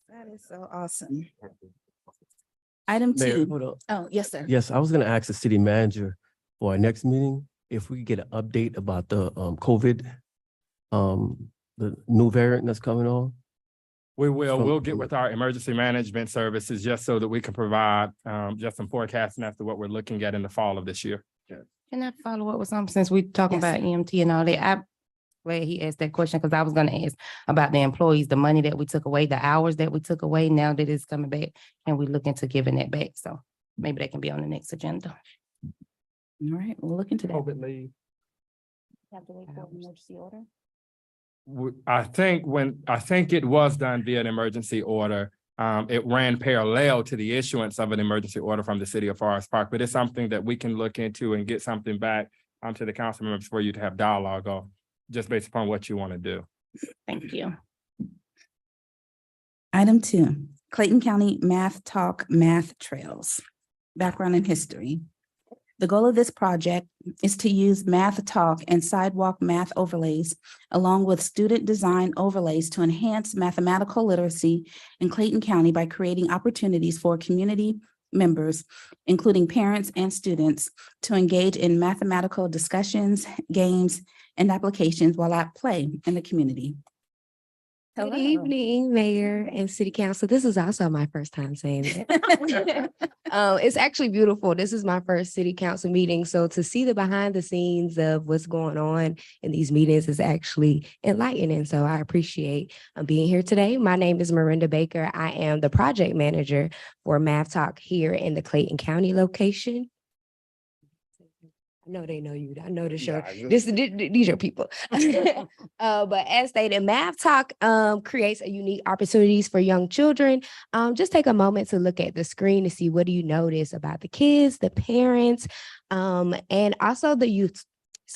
That is so awesome. Item Mayor, 2. hold on. Oh, yes, sir. Yes, I was gonna ask the city manager for our next meeting, if we could get an update about the COVID, the new variant that's coming on. We will, From- we'll get with our emergency management services just so that we can provide just some forecasting as to what we're looking at in the fall of this year. Can I follow up with something since we talking Yes. about EMT and all that? I'm glad he asked that question because I was gonna ask about the employees, the money that we took away, the hours that we took away, now that it's coming back, and we look into giving that back. So maybe that can be on the next agenda. All right, we'll look into that. COVID leave. Have to wait for an emergency order. I think it was done via an emergency order. It ran parallel to the issuance of an emergency order from the city of Forest Park, but it's something that we can look into and get something back to the council members for you to have dialogue on, just based upon what you want to do. Thank you. Item 2, Clayton County Math Talk Math Trails. Background and history. The goal of this project is to use Math Talk and sidewalk math overlays, along with student design overlays, to enhance mathematical literacy in Clayton County by creating opportunities for community members, including parents and students, to engage in mathematical discussions, games, and applications while at play in the community. Good Hello. evening, Mayor and City Council. This is also my first time saying it. It's actually beautiful. This is my first City Council meeting. So to see the behind the scenes of what's going on in these meetings is actually enlightening. So I appreciate being here today. My name is Miranda Baker. I am the project manager for Math Talk here in the Clayton County location. I know they know you. I know the show. These are people. But as stated, Math Talk creates a unique opportunities for young children. Just take a moment to look at the screen to see what do you notice about the kids, the parents, and also the youth.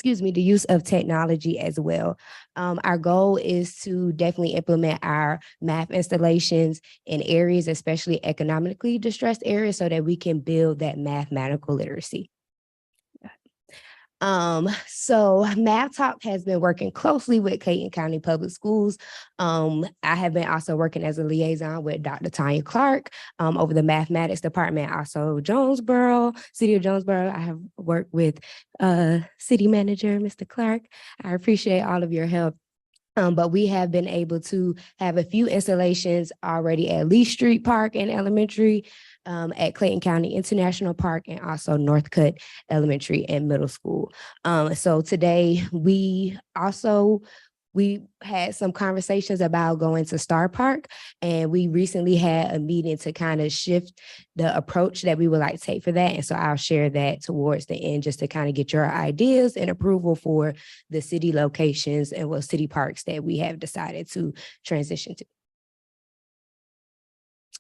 The use of technology as well. Our goal is to definitely implement our math installations in areas, especially economically distressed areas, so that we can build that mathematical literacy. So Math Talk has been working closely with Clayton County Public Schools. I have been also working as a liaison with Dr. Tanya Clark over the mathematics department, also Jonesboro, City of Jonesboro. I have worked with City Manager, Mr. Clark. I appreciate all of your help. But we have been able to have a few installations already at Lee Street Park and Elementary, at Clayton County International Park, and also Northcutt Elementary and Middle School. So today we had some conversations about going to Star Park, and we recently had a meeting to kind of shift the approach that we would like to take for that. And so I'll share that towards the end, just to kind of get your ideas and approval for the city locations and what city parks that we have decided to transition to.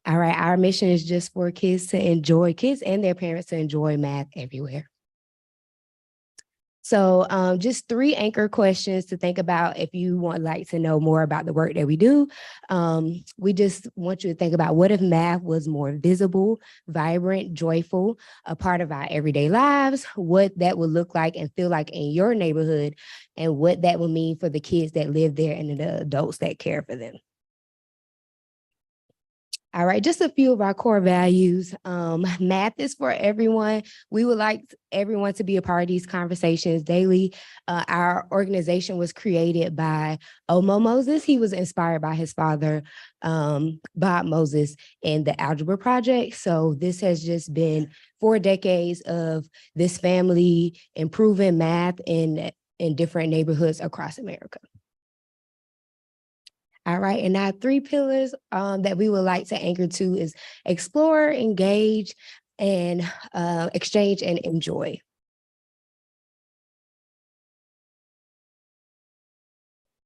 All right, our mission is just for kids and their parents to enjoy math everywhere. So just 3 anchor questions to think about if you would like to know more about the work that we do. We just want you to think about, what if math was more visible, vibrant, joyful, a part of our everyday lives, what that would look like and feel like in your neighborhood, and what that would mean for the kids that live there and the adults that care for them. All right, just a few of our core values. Math is for everyone. We would like everyone to be a part of these conversations daily. Our organization was created by Omo Moses. He was inspired by his father, Bob Moses, in the Algebra Project. So this has just been 4 decades of this family improving math in different neighborhoods across America. All right, and our 3 pillars that we would like to anchor to is explore, engage, and exchange and enjoy.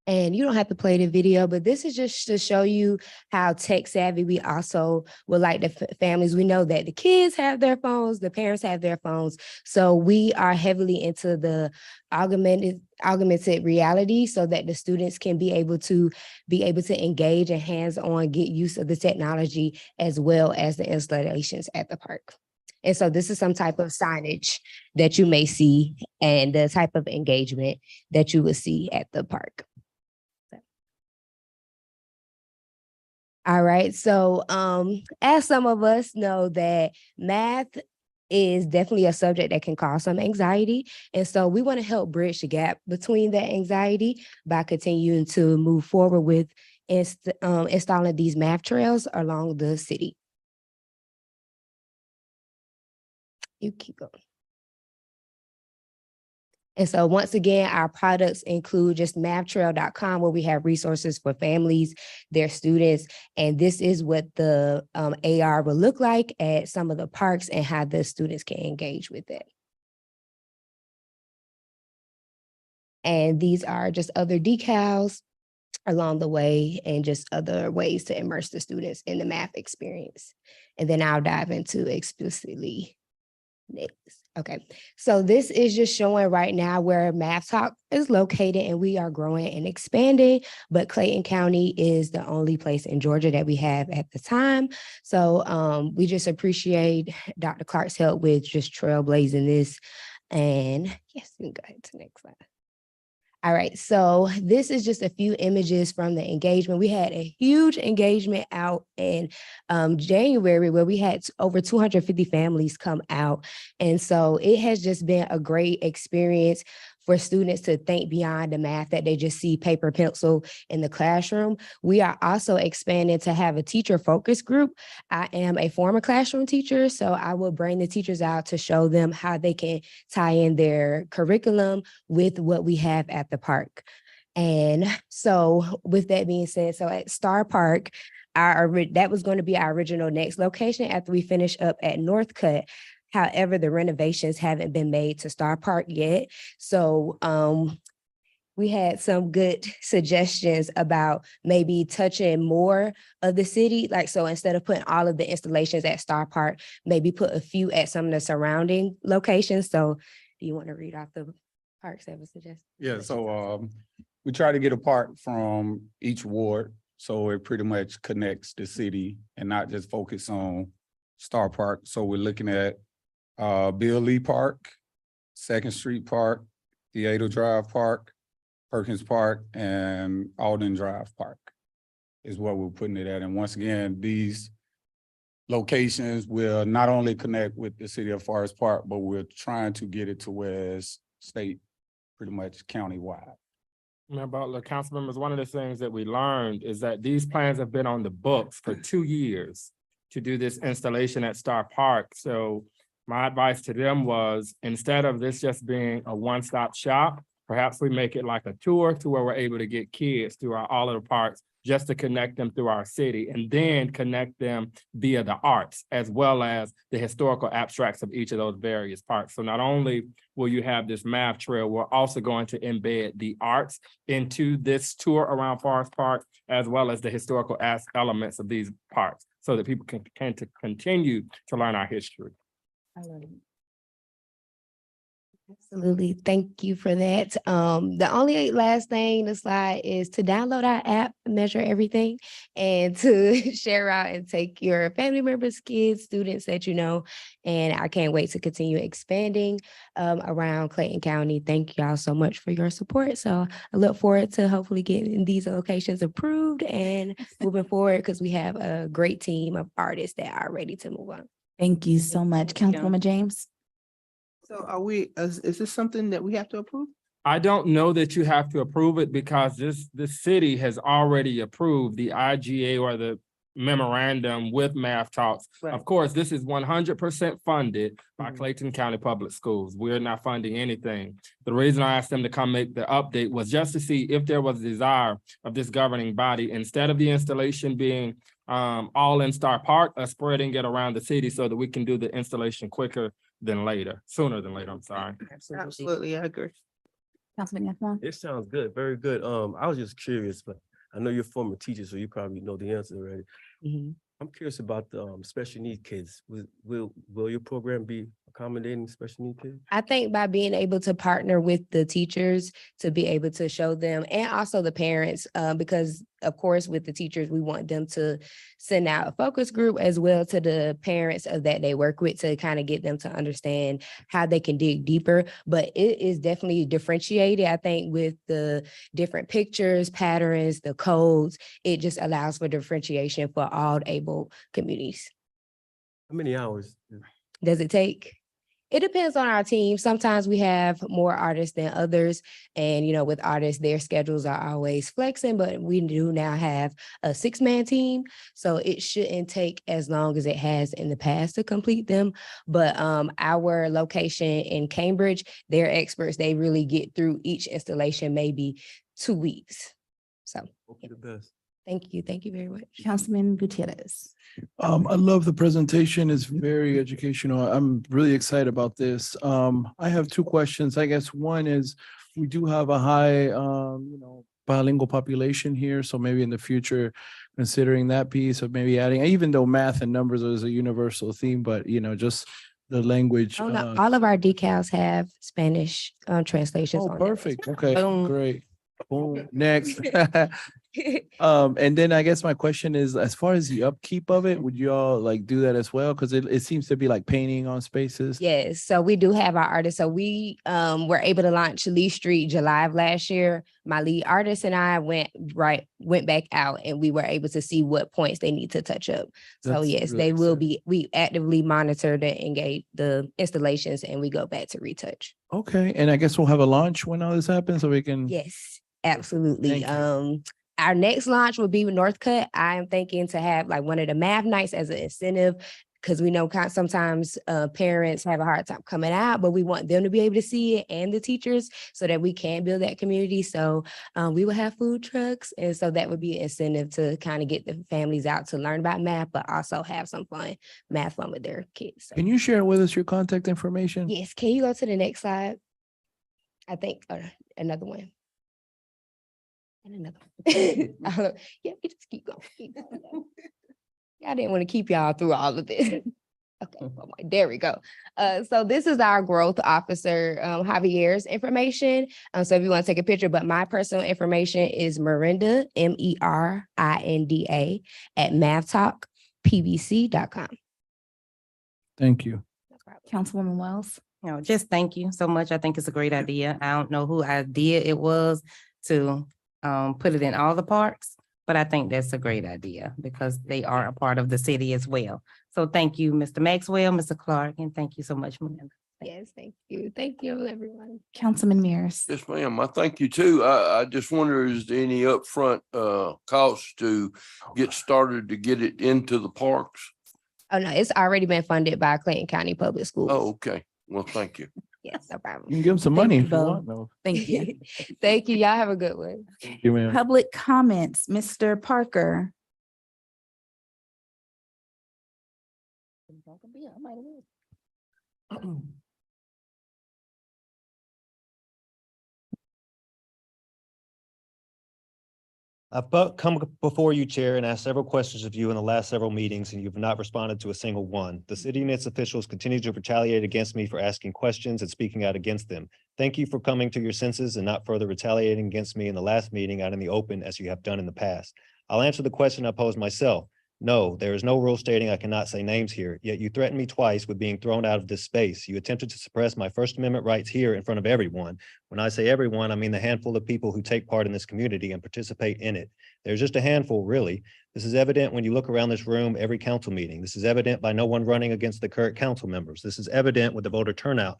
And you don't have to play the video, but this is just to show you how tech savvy we also would like the families. We know that the kids have their phones, the parents have their phones. So we are heavily into the augmented reality so that the students can be able to engage and hands-on, get use of the technology as well as the installations at the park. And so this is some type of signage that you may see and the type of engagement that you will see at the park. All right, so as some of us know that math is definitely a subject that can cause some anxiety. And so we want to help bridge the gap between that anxiety by continuing to move forward with installing these math trails along the city. You keep going. And so once again, our products include just mathtrail.com, where we have resources for families, their students, and this is what the AR will look like at some of the parks and how the students can engage with it. And these are just other decals along the way and just other ways to immerse the students in the math experience. And then I'll dive into explicitly next. Okay, so this is just showing right now where Math Talk is located, and we are growing and expanding, but Clayton County is the only place in Georgia that we have at the time. So we just appreciate Dr. Clark's help with just trailblazing this. And yes, we can go ahead to the next slide. All right, so this is just a few images from the engagement. We had a huge engagement out in January where we had over 250 families come out. And so it has just been a great experience for students to think beyond the math that they just see paper, pencil in the classroom. We are also expanding to have a teacher focus group. I am a former classroom teacher, so I will bring the teachers out to show them how they can tie in their curriculum with what we have at the park. And so with that being said, so at Star Park, that was going to be our original next location after we finish up at Northcutt. However, the renovations haven't been made to Star Park yet. So we had some good suggestions about maybe touching more of the city. Like, so instead of putting all of the installations at Star Park, maybe put a few at some of the surrounding locations. So do you want to read off the parks that was suggested? Yeah, so we try to get a park from each ward, so it pretty much connects the city and not just focus on Star Park. So we're looking at Bill Lee Park, 2nd Street Park, Theater Drive Park, Perkins Park, and Alden Drive Park is what we're putting it at. And once again, these locations will not only connect with the city of Forest Park, but we're trying to get it to where it's state, pretty much countywide. Mayor Butler, council members, one of the things that we learned is that these plans have been on the books for 2 years to do this installation at Star Park. So my advice to them was, instead of this just being a one-stop shop, perhaps we make it like a tour to where we're able to get kids through all of the parks just to connect them through our city, and then connect them via the arts as well as the historical abstracts of each of those various parks. So not only will you have this math trail, we're also going to embed the arts into this tour around Forest Park, as well as the historical elements of these parks, so that people can continue to learn our history. I love it. Absolutely. Thank you for that. The only last thing the slide is to download our app, Measure Everything, and to share out and take your family members, kids, students that you know. And I can't wait to continue expanding around Clayton County. Thank y'all so much for your support. So I look forward to hopefully getting these locations approved and moving forward because we have a great team of artists that are ready to move on. Thank you so much. Councilwoman James. So are we, is this something that we have to approve? I don't know that you have to approve it because this city has already approved the IGA or the memorandum with Math Talks. Right. Of course, this is 100% funded by Clayton County Public Schools. We're not funding anything. The reason I asked them to come make the update was just to see if there was a desire of this governing body, instead of the installation being all in Star Park, spreading it around the city so that we can do the installation quicker than later, sooner than later, I'm sorry. Absolutely, I agree. Councilman Antoine. It sounds good, very good. I was just curious, but I know you're a former teacher, so you probably know the answer already. I'm curious about the special need kids. Will your program be accommodating special need kids? I think by being able to partner with the teachers to be able to show them and also the parents, because of course, with the teachers, we want them to send out a focus group as well to the parents that they work with to kind of get them to understand how they can dig deeper. But it is definitely differentiated, I think, with the different pictures, patterns, the codes. It just allows for differentiation for all able communities. How many hours? Does it take? It depends on our team. Sometimes we have more artists than others. And, you know, with artists, their schedules are always flexing, but we do now have a 6-man team. So it shouldn't take as long as it has in the past to complete them. But our location in Cambridge, they're experts. They really get through each installation, maybe 2 weeks. So The best. thank you. Thank you very much. Councilman Gutierrez. I love the presentation. It's very educational. I'm really excited about this. I have 2 questions. I guess one is, we do have a high, bilingual population here. So maybe in the future, considering that piece of maybe adding, even though math and numbers is a universal theme, but just the language. Oh, no, all of our decals have Spanish translations. Oh, on them. perfect. Okay, Boom. great. Boom. Next. And then I guess my question is, as far as the upkeep of it, would you all like do that as well? Because it seems to be like painting on spaces. Yes, so we do have our artists. So we were able to launch Lee Street July of last year. My lead artist and I went back out and we were able to see what points they need to touch up. So That's yes, really they will be, we actively monitor the installations and we go back to retouch. Okay, and I guess we'll have a launch when all this happens so we can. Yes, absolutely. Thank Our next launch will be with Northcutt. I am thinking to have like one of the math nights as an incentive because we know sometimes parents have a hard time coming out, but we want them to be able to see it and the teachers so that we can build that community. So we will have food trucks. And so that would be an incentive to kind of get the families out to learn about math, but also have some math fun with their kids. So, Can you share with us your contact information? yes, can you go to the next slide? I think another one. And another one. Yeah, we just keep going. I didn't want to keep y'all through all of this. Okay, there we go. So this is our growth officer, Javier's information. So if you want to take a picture, but my personal information is Merinda, Merinda at mathtalkpbc.com. Thank you. Councilwoman Wells. No, just thank you so much. I think it's a great idea. I don't know who idea it was to put it in all the parks, but I think that's a great idea because they are a part of the city as well. So thank you, Mr. Maxwell, Mr. Clark, and thank you so much, Melinda. Yes, thank you. Thank you, everyone. Councilman Mears. Yes, ma'am. I thank you too. I just wonder, is there any upfront cost to get started to get it into the parks? Oh, no, it's already been funded by Clayton County Public Schools. Oh, okay. Well, thank you. Yes, no problem. You can give them some Thank money you if you both. want. No. Thank you. Thank you. Y'all have a good one. Thank you, ma'am. Public comments, Mr. Parker. come before you, Chair, and asked several questions of you in the last several meetings, and you've not responded to a single one. The city and its officials continue to retaliate against me for asking questions and speaking out against them. Thank you for coming to your senses and not further retaliating against me in the last meeting out in the open as you have done in the past. I'll answer the question I posed myself. No, there is no rule stating I cannot say names here, yet you threatened me twice with being thrown out of this space. You attempted to suppress my First Amendment rights here in front of everyone. When I say everyone, I mean the handful of people who take part in this community and participate in it. There's just a handful, really. This is evident when you look around this room every council meeting. This is evident by no one running against the current council members. This is evident with the voter turnout.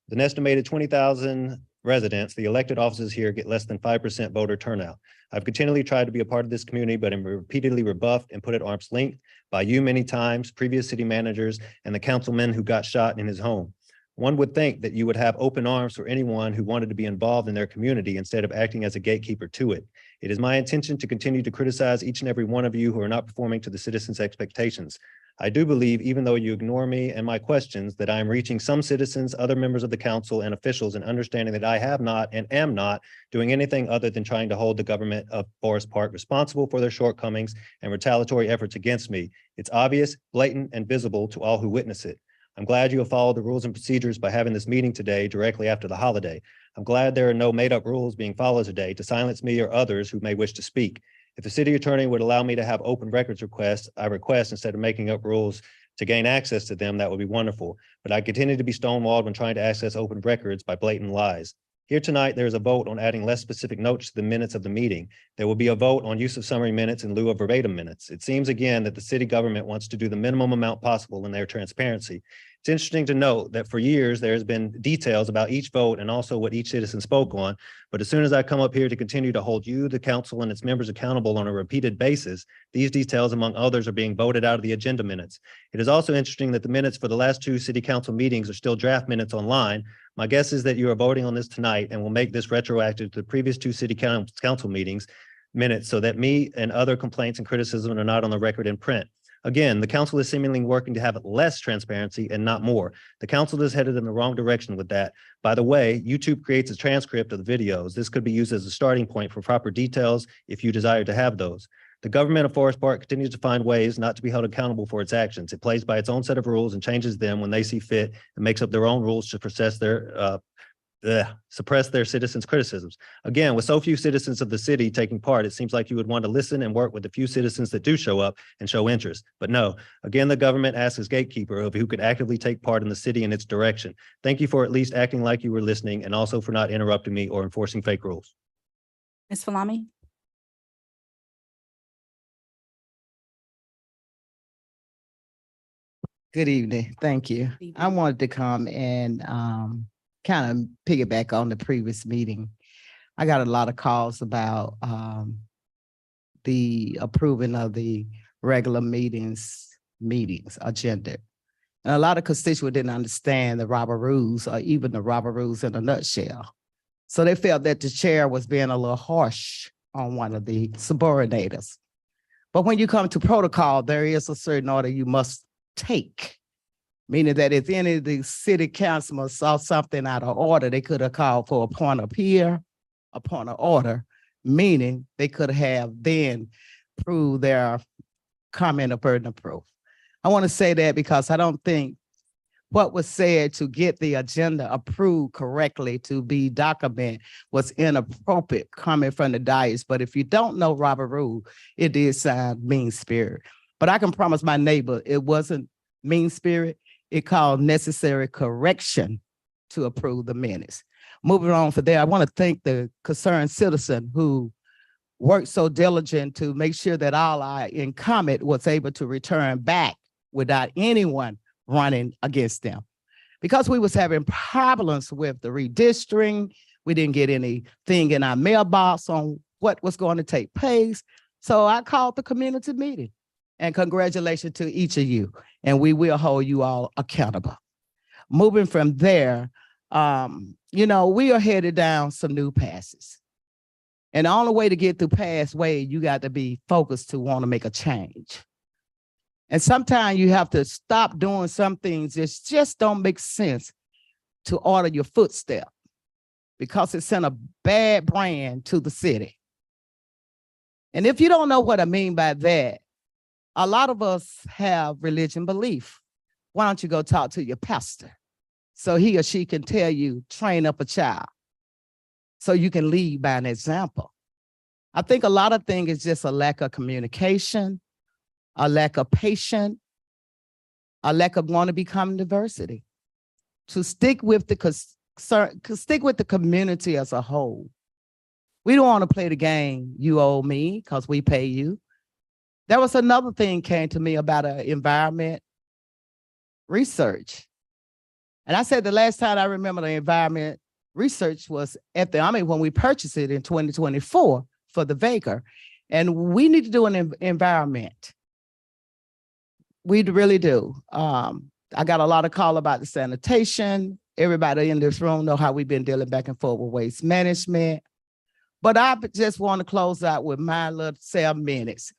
With an estimated 20,000 residents, the elected offices here get less than 5% voter turnout. I've continually tried to be a part of this community, but am repeatedly rebuffed and put at arm's length by you many times, previous city managers, and the councilman who got shot in his home. One would think that you would have open arms for anyone who wanted to be involved in their community instead of acting as a gatekeeper to it. It is my intention to continue to criticize each and every one of you who are not performing to the citizens' expectations. I do believe, even though you ignore me and my questions, that I am reaching some citizens, other members of the council and officials in understanding that I have not and am not doing anything other than trying to hold the government of Forest Park responsible for their shortcomings and retaliatory efforts against me. It's obvious, blatant, and visible to all who witness it. I'm glad you have followed the rules and procedures by having this meeting today directly after the holiday. I'm glad there are no made-up rules being followed today to silence me or others who may wish to speak. If the city attorney would allow me to have open records requests, I request instead of making up rules to gain access to them, that would be wonderful. But I continue to be stonewalled when trying to access open records by blatant lies. Here tonight, there is a vote on adding less specific notes to the minutes of the meeting. There will be a vote on use of summary minutes in lieu of verbatim minutes. It seems again that the city government wants to do the minimum amount possible in their transparency. It's interesting to note that for years, there's been details about each vote and also what each citizen spoke on. But as soon as I come up here to continue to hold you, the council, and its members accountable on a repeated basis, these details, among others, are being voted out of the agenda minutes. It is also interesting that the minutes for the last two city council meetings are still draft minutes online. My guess is that you are voting on this tonight and will make this retroactive to the previous two city council meetings minutes so that me and other complaints and criticism are not on the record in print. Again, the council is seemingly working to have less transparency and not more. The council is headed in the wrong direction with that. By the way, YouTube creates a transcript of the videos. This could be used as a starting point for proper details if you desire to have those. The government of Forest Park continues to find ways not to be held accountable for its actions. It plays by its own set of rules and changes them when they see fit and makes up their own rules to suppress their citizens' criticisms. Again, with so few citizens of the city taking part, it seems like you would want to listen and work with the few citizens that do show up and show interest. But no, again, the government acts as gatekeeper of who could actively take part in the city and its direction. Thank you for at least acting like you were listening and also for not interrupting me or enforcing fake rules. Ms. Falami? Good evening. Thank you. I wanted to come and kind of piggyback on the previous meeting. I got a lot of calls about the approving of the regular meetings agenda. And a lot of constituents didn't understand the Robert rules or even the Robert rules in a nutshell. So they felt that the chair was being a little harsh on one of the subordinators. But when you come to protocol, there is a certain order you must take. Meaning that if any of the city councilmen saw something out of order, they could have called for a point of here, a point of order, meaning they could have then proved their comment of burden of proof. I want to say that because I don't think what was said to get the agenda approved correctly to be documented was inappropriate coming from the dais. But if you don't know Robert Rule, it did sound mean spirit. But I can promise my neighbor it wasn't mean spirit. It called necessary correction to approve the minutes. Moving on from there, I want to thank the concerned citizen who worked so diligent to make sure that all our incumbent was able to return back without anyone running against them. Because we was having problems with the redistricting, we didn't get anything in our mailbox on what was going to take place. So I called the community meeting. And congratulations to each of you. And we will hold you all accountable. Moving from there, we are headed down some new passes. And the only way to get through pathway, you got to be focused to want to make a change. And sometimes you have to stop doing some things that just don't make sense to order your footstep because it sent a bad brand to the city. And if you don't know what I mean by that, a lot of us have religion belief. Why don't you go talk to your pastor so he or she can tell you, train up a child so you can lead by an example. I think a lot of things is just a lack of communication, a lack of patience, a lack of want to become diversity. To stick with the community as a whole. We don't want to play the game, you owe me, because we pay you. There was another thing came to me about environment research. And I said the last time I remember the environment research was at the Army when we purchased it in 2024 for the Vaker. And we need to do an environment. We really do. I got a lot of call about the sanitation. Everybody in this room know how we've been dealing back and forth with waste management. But I just want to close out with my little 7 minutes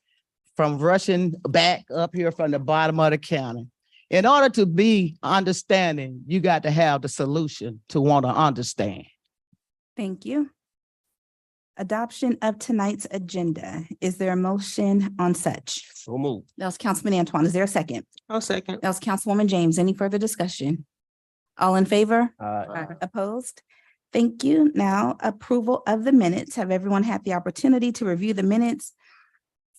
from rushing back up here from the bottom of the county. In order to be understanding, you got to have the solution to want to understand. Thank you. Adoption of tonight's agenda. Is there a motion on such? So move. That was Councilman Antoine. Is there a second? I'll second. That was Councilwoman James. Any further discussion? All in favor? Opposed? Thank you. Now, approval of the minutes. Have everyone had the opportunity to review the minutes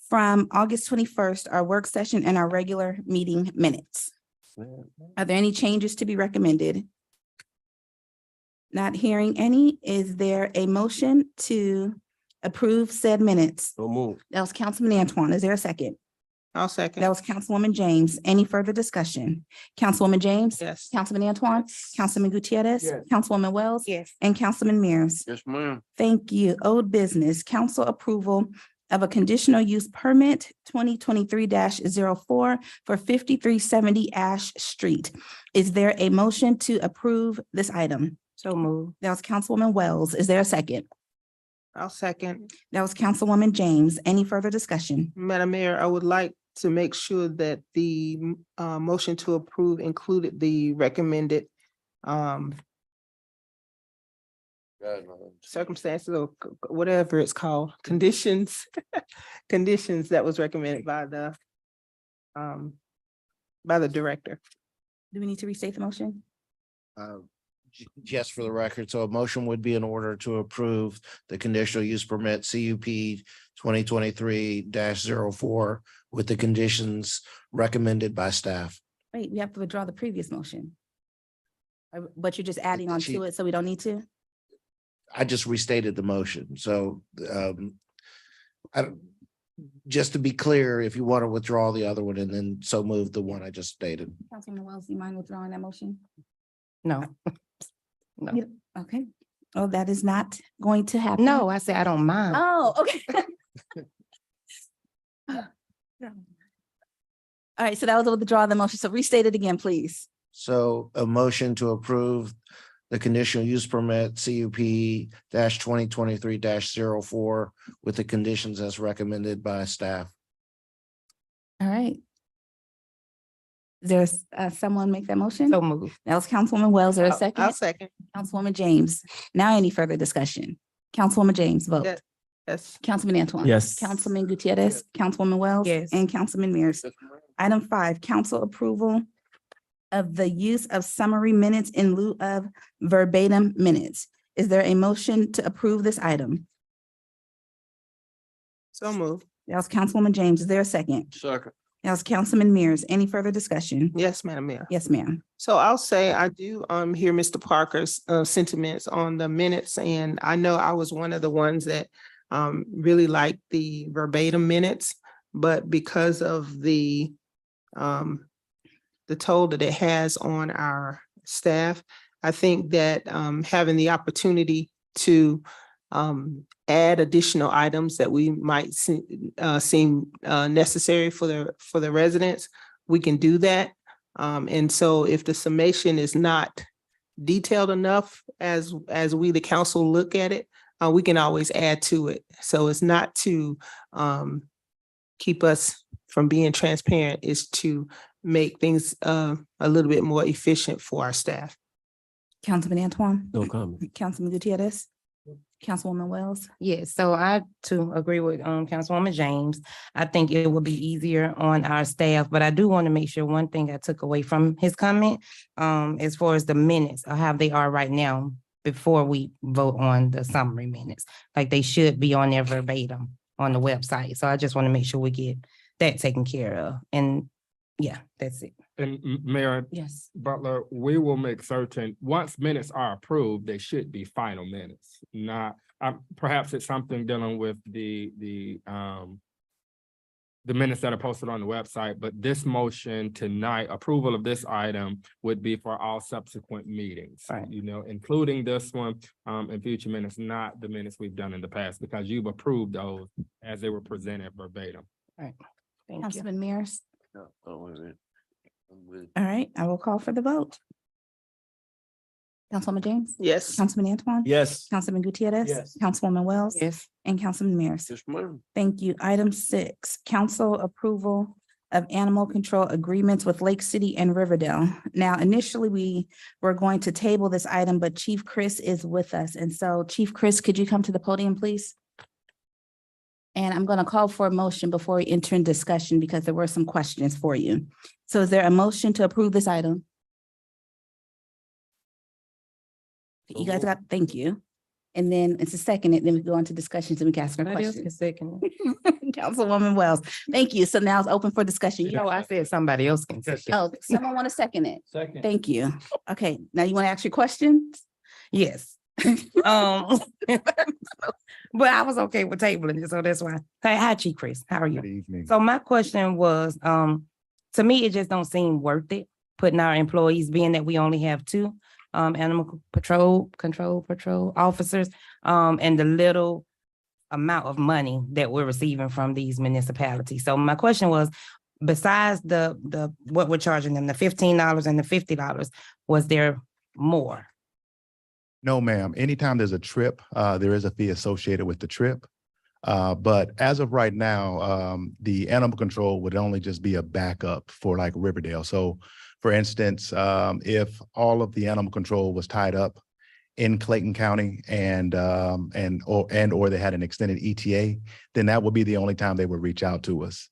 from August 21st, our work session and our regular meeting minutes? Are there any changes to be recommended? Not hearing any. Is there a motion to approve said minutes? So move. That was Councilman Antoine. Is there a second? I'll second. That was Councilwoman James. Any further discussion? Councilwoman James? Yes. Councilman Antoine? Councilman Gutierrez? Yes. Councilwoman Wells? Yes. And Councilman Mears? Yes, ma'am. Thank you. Old business, council approval of a conditional use permit 2023-04 for 5370 Ash Street. Is there a motion to approve this item? So move. That was Councilwoman Wells. Is there a second? I'll second. That was Councilwoman James. Any further discussion? Madam Mayor, I would like to make sure that the motion to approve included the recommended circumstances or whatever it's called, conditions, conditions that was recommended by the director. Do we need to restate the motion? Just for the record, so a motion would be in order to approve the conditional use permit CUP 2023-04 with the conditions recommended by staff. Wait, we have to withdraw the previous motion. But you're just adding on to it, so we don't need to? I just restated the motion, so just to be clear, if you want to withdraw the other one and then so move the one I just stated. Councilman Wells, do you mind withdrawing that motion? No. No. Okay. Oh, that is not going to happen. No, I said I don't mind. Oh, okay. All right, so that was a withdrawal of the motion. So restate it again, please. So a motion to approve the conditional use permit CUP 2023-04 with the conditions as recommended by staff. All right. There's someone make that motion? So move. That was Councilwoman Wells. There a second? I'll second. Councilwoman James. Now any further discussion? Councilwoman James, vote. Yes. Yes. Councilman Antoine. Yes. Councilman Gutierrez, Councilwoman Wells. Yes. And Councilman Mears. Yes, ma'am. Item 5, council approval of the use of summary minutes in lieu of verbatim minutes. Is there a motion to approve this item? So move. That was Councilwoman James. Is there a second? Second. That was Councilman Mears. Any further discussion? Yes, Madam Mayor. Yes, ma'am. So I'll say I do hear Mr. Parker's sentiments on the minutes, and I know I was one of the ones that really liked the verbatim minutes, but because of the toll that it has on our staff, I think that having the opportunity to add additional items that we might seem necessary for the residents, we can do that. And so if the summation is not detailed enough as we, the council, look at it, we can always add to it. So it's not to keep us from being transparent, is to make things a little bit more efficient for our staff. Councilman Antoine. No comment. Councilman Gutierrez. Councilwoman Wells. Yes, so I too agree with Councilwoman James. I think it would be easier on our staff, but I do want to make sure one thing I took away from his comment, as far as the minutes or how they are right now before we vote on the summary minutes, like they should be on there verbatim on the website. So I just want to make sure we get that taken care of. And yeah, that's it. And Mayor Yes. Butler, we will make certain, once minutes are approved, they should be final minutes, not, perhaps it's something dealing with the minutes that are posted on the website, but this motion tonight, approval of this item would be for all subsequent meetings. Right. You know, including this one, and future minutes, not the minutes we've done in the past, because you've approved those as they were presented verbatim. Right. Thank you. Councilman Mears. No, wait a minute. I'm good. All right, I will call for the vote. Councilwoman James. Yes. Councilman Antoine. Yes. Councilman Gutierrez. Yes. Councilwoman Wells. Yes. And Councilman Mears. Yes, ma'am. Thank you. Item 6, council approval of animal control agreements with Lake City and Riverdale. Now, initially, we were going to table this item, but Chief Chris is with us. And so Chief Chris, could you come to the podium, please? And I'm going to call for a motion before we enter in discussion because there were some questions for you. So is there a motion to approve this item? You guys got, thank you. And then it's a second, and then we go into discussions and we can ask our Somebody else can questions. second. Councilwoman Wells, thank you. So now it's open for discussion. No, I said somebody else can second. Oh, someone want to second it? Second. Thank you. Okay, now you want to ask your questions? Yes. But I was okay with tabling it, so that's why. Hey, hi, Chief Chris. How are you? Good evening. So my question was, to me, it just don't seem worth it, putting our employees, being that we only have 2 animal control officers, and the little amount of money that we're receiving from these municipalities. So my question was, besides the what we're charging them, the $15 and the $50, was there more? No, ma'am. Anytime there's a trip, there is a fee associated with the trip. But as of right now, the animal control would only just be a backup for like Riverdale. So for instance, if all of the animal control was tied up in Clayton County and or they had an extended ETA, then that would be the only time they would reach out to us.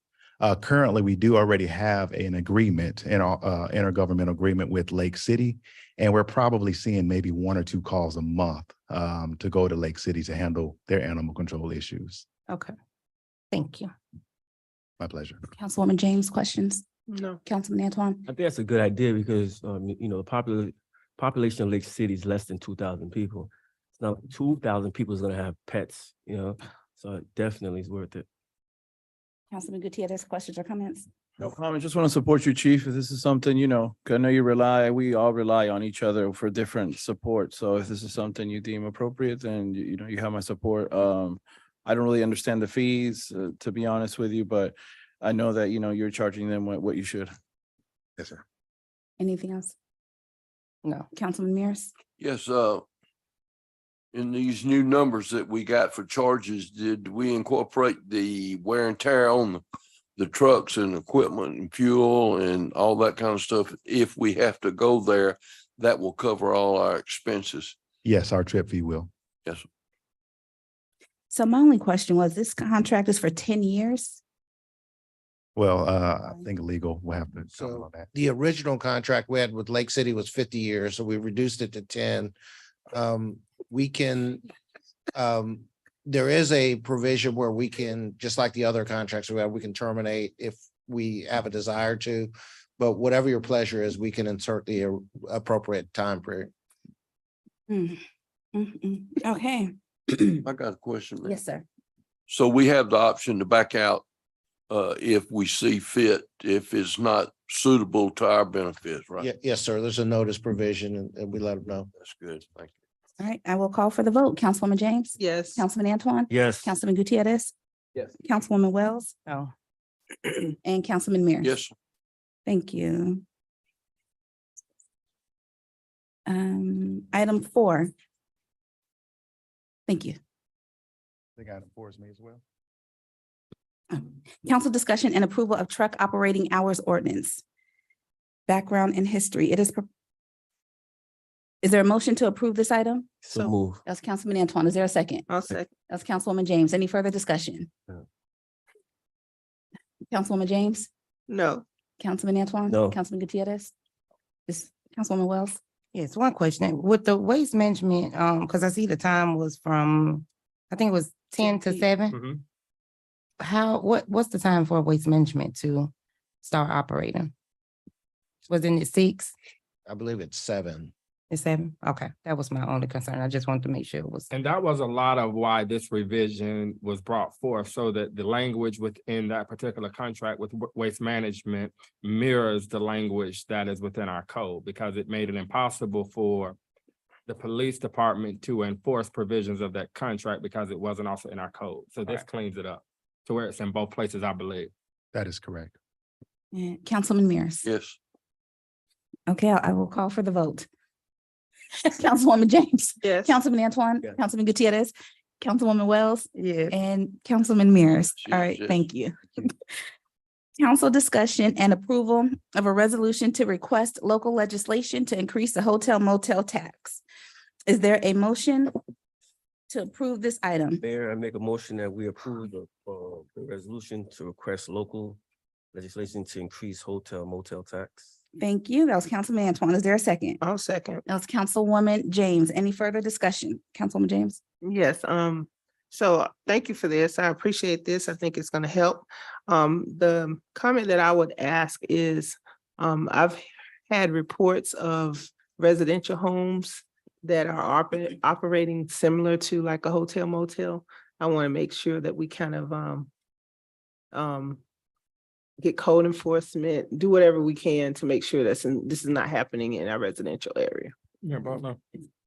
Currently, we do already have an agreement, an intergovernmental agreement with Lake City, and we're probably seeing maybe 1 or 2 calls a month to go to Lake City to handle their animal control issues. Okay, thank you. My pleasure. Councilwoman James, questions? No. Councilman Antoine? I think that's a good idea because, you know, the population of Lake City is less than 2,000 people. It's not 2,000 people is going to have pets, you know, so it definitely is worth it. Councilman Gutierrez, questions or comments? No comment. Just want to support you, Chief. If this is something, you know, 'cause I know we all rely on each other for different support. So if this is something you deem appropriate, then you know, you have my support. I don't really understand the fees, to be honest with you, but I know that, you know, you're charging them what you should. Yes, sir. Anything else? No. Councilman Mears? Yes, in these new numbers that we got for charges, did we incorporate the wear and tear on the trucks and equipment and fuel and all that kind of stuff? If we have to go there, that will cover all our expenses. Yes, our trip fee will. Yes. So my only question was, this contract is for 10 years? Well, I think legal will have to comment So on that. the original contract we had with Lake City was 50 years, so we reduced it to 10. We can, there is a provision where we can, just like the other contracts we have, we can terminate if we have a desire to. But whatever your pleasure is, we can insert the appropriate time period. Okay. I got a question. ma'am. Yes, sir. So we have the option to back out if we see fit, if it's not suitable to our benefits, right? Yes, sir. There's a notice provision and we let them know. That's good. Thank you. All right, I will call for the vote. Councilwoman James? Yes. Councilman Antoine? Yes. Councilman Gutierrez? Yes. Councilwoman Wells? No. And Councilman Mears? Yes. Thank you. Item 4. Thank you. They got it for me as well. Council discussion and approval of truck operating hours ordinance. Background and history. Is there a motion to approve this item? So move. That's Councilman Antoine. Is there a second? I'll second. That's Councilwoman James. Any further discussion? No. Councilwoman James? No. Councilman Antoine? No. Councilman Gutierrez? Is Councilwoman Wells? Yes, one question with the waste management, because I see the time was from, I think it was 10 to 7. What's the time for waste management to start operating? Wasn't it 6? I believe it's 7. It's 7? Okay, that was my only concern. I just wanted to make sure it was. And that was a lot of why this revision was brought forth, so that the language within that particular contract with waste management mirrors the language that is within our code, because it made it impossible for the police department to enforce provisions of that contract because it wasn't also in our code. So this cleans it up to where it's in both places, I believe. That is correct. And Councilman Mears? Yes. Okay, I will call for the vote. Councilwoman James? Yes. Councilman Antoine? Yes. Councilman Gutierrez? Councilwoman Wells? Yeah. And Councilman Mears. All right, Yes. thank you. Council discussion and approval of a resolution to request local legislation to increase the hotel motel tax. Is there a motion to approve this item? Mayor, I make a motion that we approve the resolution to request local legislation to increase hotel motel tax. Thank you. That was Councilman Antoine. Is there a second? I'll second. That was Councilwoman James. Any further discussion? Councilwoman James? Yes, so thank you for this. I appreciate this. I think it's gonna help. The comment that I would ask is, I've had reports of residential homes that are operating similar to like a hotel motel. I want to make sure that we kind of get code enforcement, do whatever we can to make sure this is not happening in our residential area. Yeah, Butler.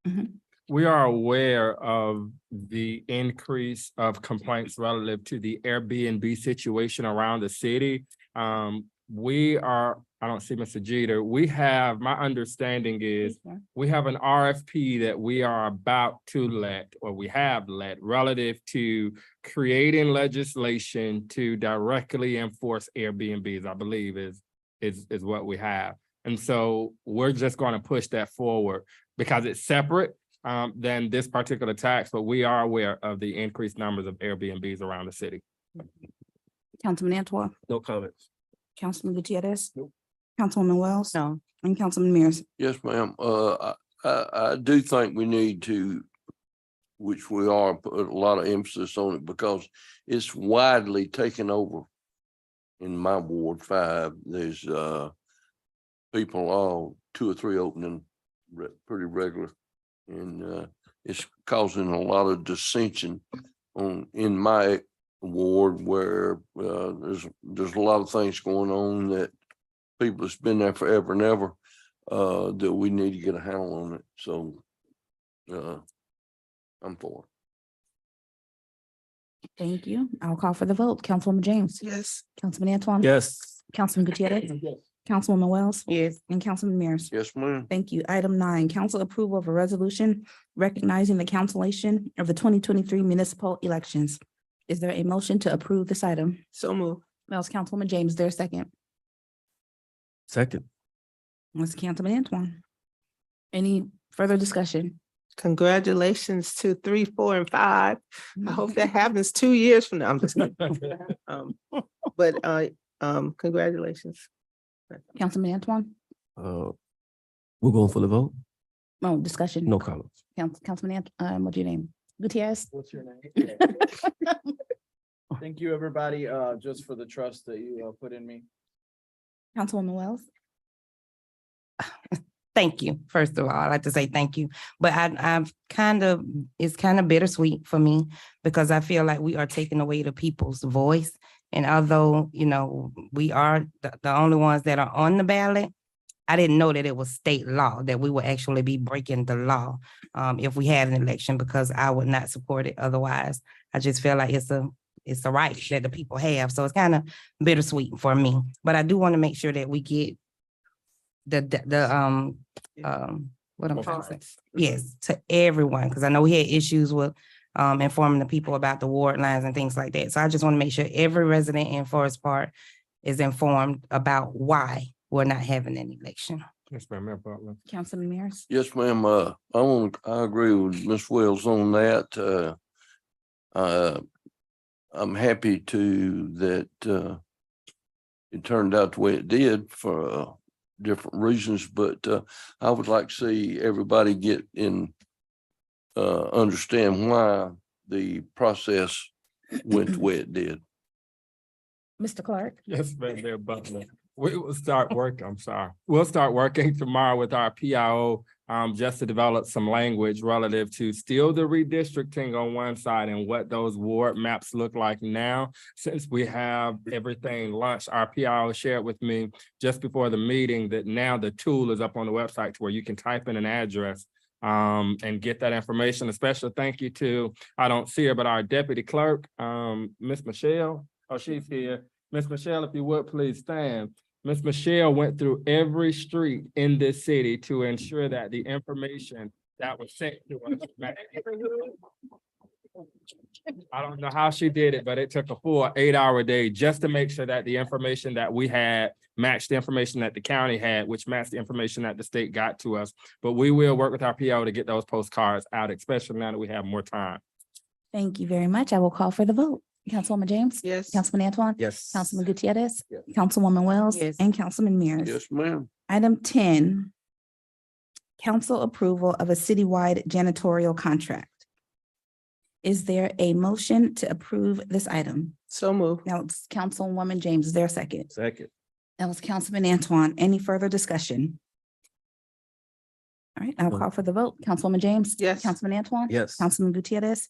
Mhm. We are aware of the increase of complaints relative to the Airbnb situation around the city. I don't see Mr. Jeter. My understanding is we have an RFP that we are about to let, or we have let, relative to creating legislation to directly enforce Airbnbs, I believe is what we have. And so we're just going to push that forward because it's separate than this particular tax, but we are aware of the increased numbers of Airbnbs around the city. Councilman Antoine? No comments. Councilman Gutierrez? Councilwoman Wells? No. And Councilman Mears? Yes, ma'am. I do think we need to, which we are, put a lot of emphasis on it because it's widely taken over. In my Ward 5, there's people all 2 or 3 opening pretty regular. And it's causing a lot of dissension in my ward where there's a lot of things going on that people that's been there forever and ever that we need to get a handle on it. So I'm for it. Thank you. I'll call for the vote. Councilwoman James? Yes. Councilman Antoine? Yes. Councilman Gutierrez? Councilwoman Wells? Yes. And Councilman Mears? Yes, ma'am. Thank you. Item 9, council approval of a resolution recognizing the cancellation of the 2023 municipal elections. Is there a motion to approve this item? So move. That was Councilwoman James. Is there a second? Second. That's Councilman Antoine. Any further discussion? Congratulations to 3, 4, and 5. I hope that happens 2 years from now. I'm just kidding. But congratulations. Councilman Antoine? We're going for the vote? No discussion. No comments. Councilman what's your name? Gutierrez? What's your name? Thank you, everybody, just for the trust that you put in me. Councilwoman Wells? Thank you. First of all, I'd like to say thank you. But it's kind of bittersweet for me because I feel like we are taking away the people's voice. And although, we are the only ones that are on the ballot, I didn't know that it was state law, that we would actually be breaking the law if we had an election, because I would not support it otherwise. I just feel like it's a right that the people have. So it's kind of bittersweet for me. But I do want to make sure that we get what I'm trying to say. Yes, to everyone, because I know we had issues with informing the people about the ward lines and things like that. So I just want to make sure every resident in Forest Park is informed about why we're not having an election. Yes, ma'am, Mayor Butler. Councilman Mears. Yes, ma'am. I agree with Ms. Wells on that. I'm happy that it turned out the way it did for different reasons, but I would like to see everybody get in, understand why the process went the way it did. Mr. Clark. Yes, ma'am, Mayor Butler. We will start work, I'm sorry. We'll start working tomorrow with our PIO just to develop some language relative to still the redistricting on one side and what those ward maps look like now. Since we have everything launched, our PIO shared with me just before the meeting that now the tool is up on the website to where you can type in an address and get that information. A special thank you to, I don't see her, but our deputy clerk, Miss Michelle. Oh, she's here. Miss Michelle, if you would please stand. Miss Michelle went through every street in this city to ensure that the information that was sent to us. I don't know how she did it, but it took a full 8-hour day just to make sure that the information that we had matched the information that the county had, which matched the information that the state got to us. But we will work with our PO to get those postcards out, especially now that we have more time. Thank you very much. I will call for the vote. Councilwoman James. Yes. Councilman Antoine. Yes. Councilman Gutierrez. Yes. Councilwoman Wells. Yes. And Councilman Mears. Yes, ma'am. Item 10, council approval of a citywide janitorial contract. Is there a motion to approve this item? So moved. Now it's Councilwoman James. Is there a second? Second. That was Councilman Antoine. Any further discussion? All right, I'll call for the vote. Councilwoman James. Yes. Councilman Antoine. Yes. Councilman Gutierrez.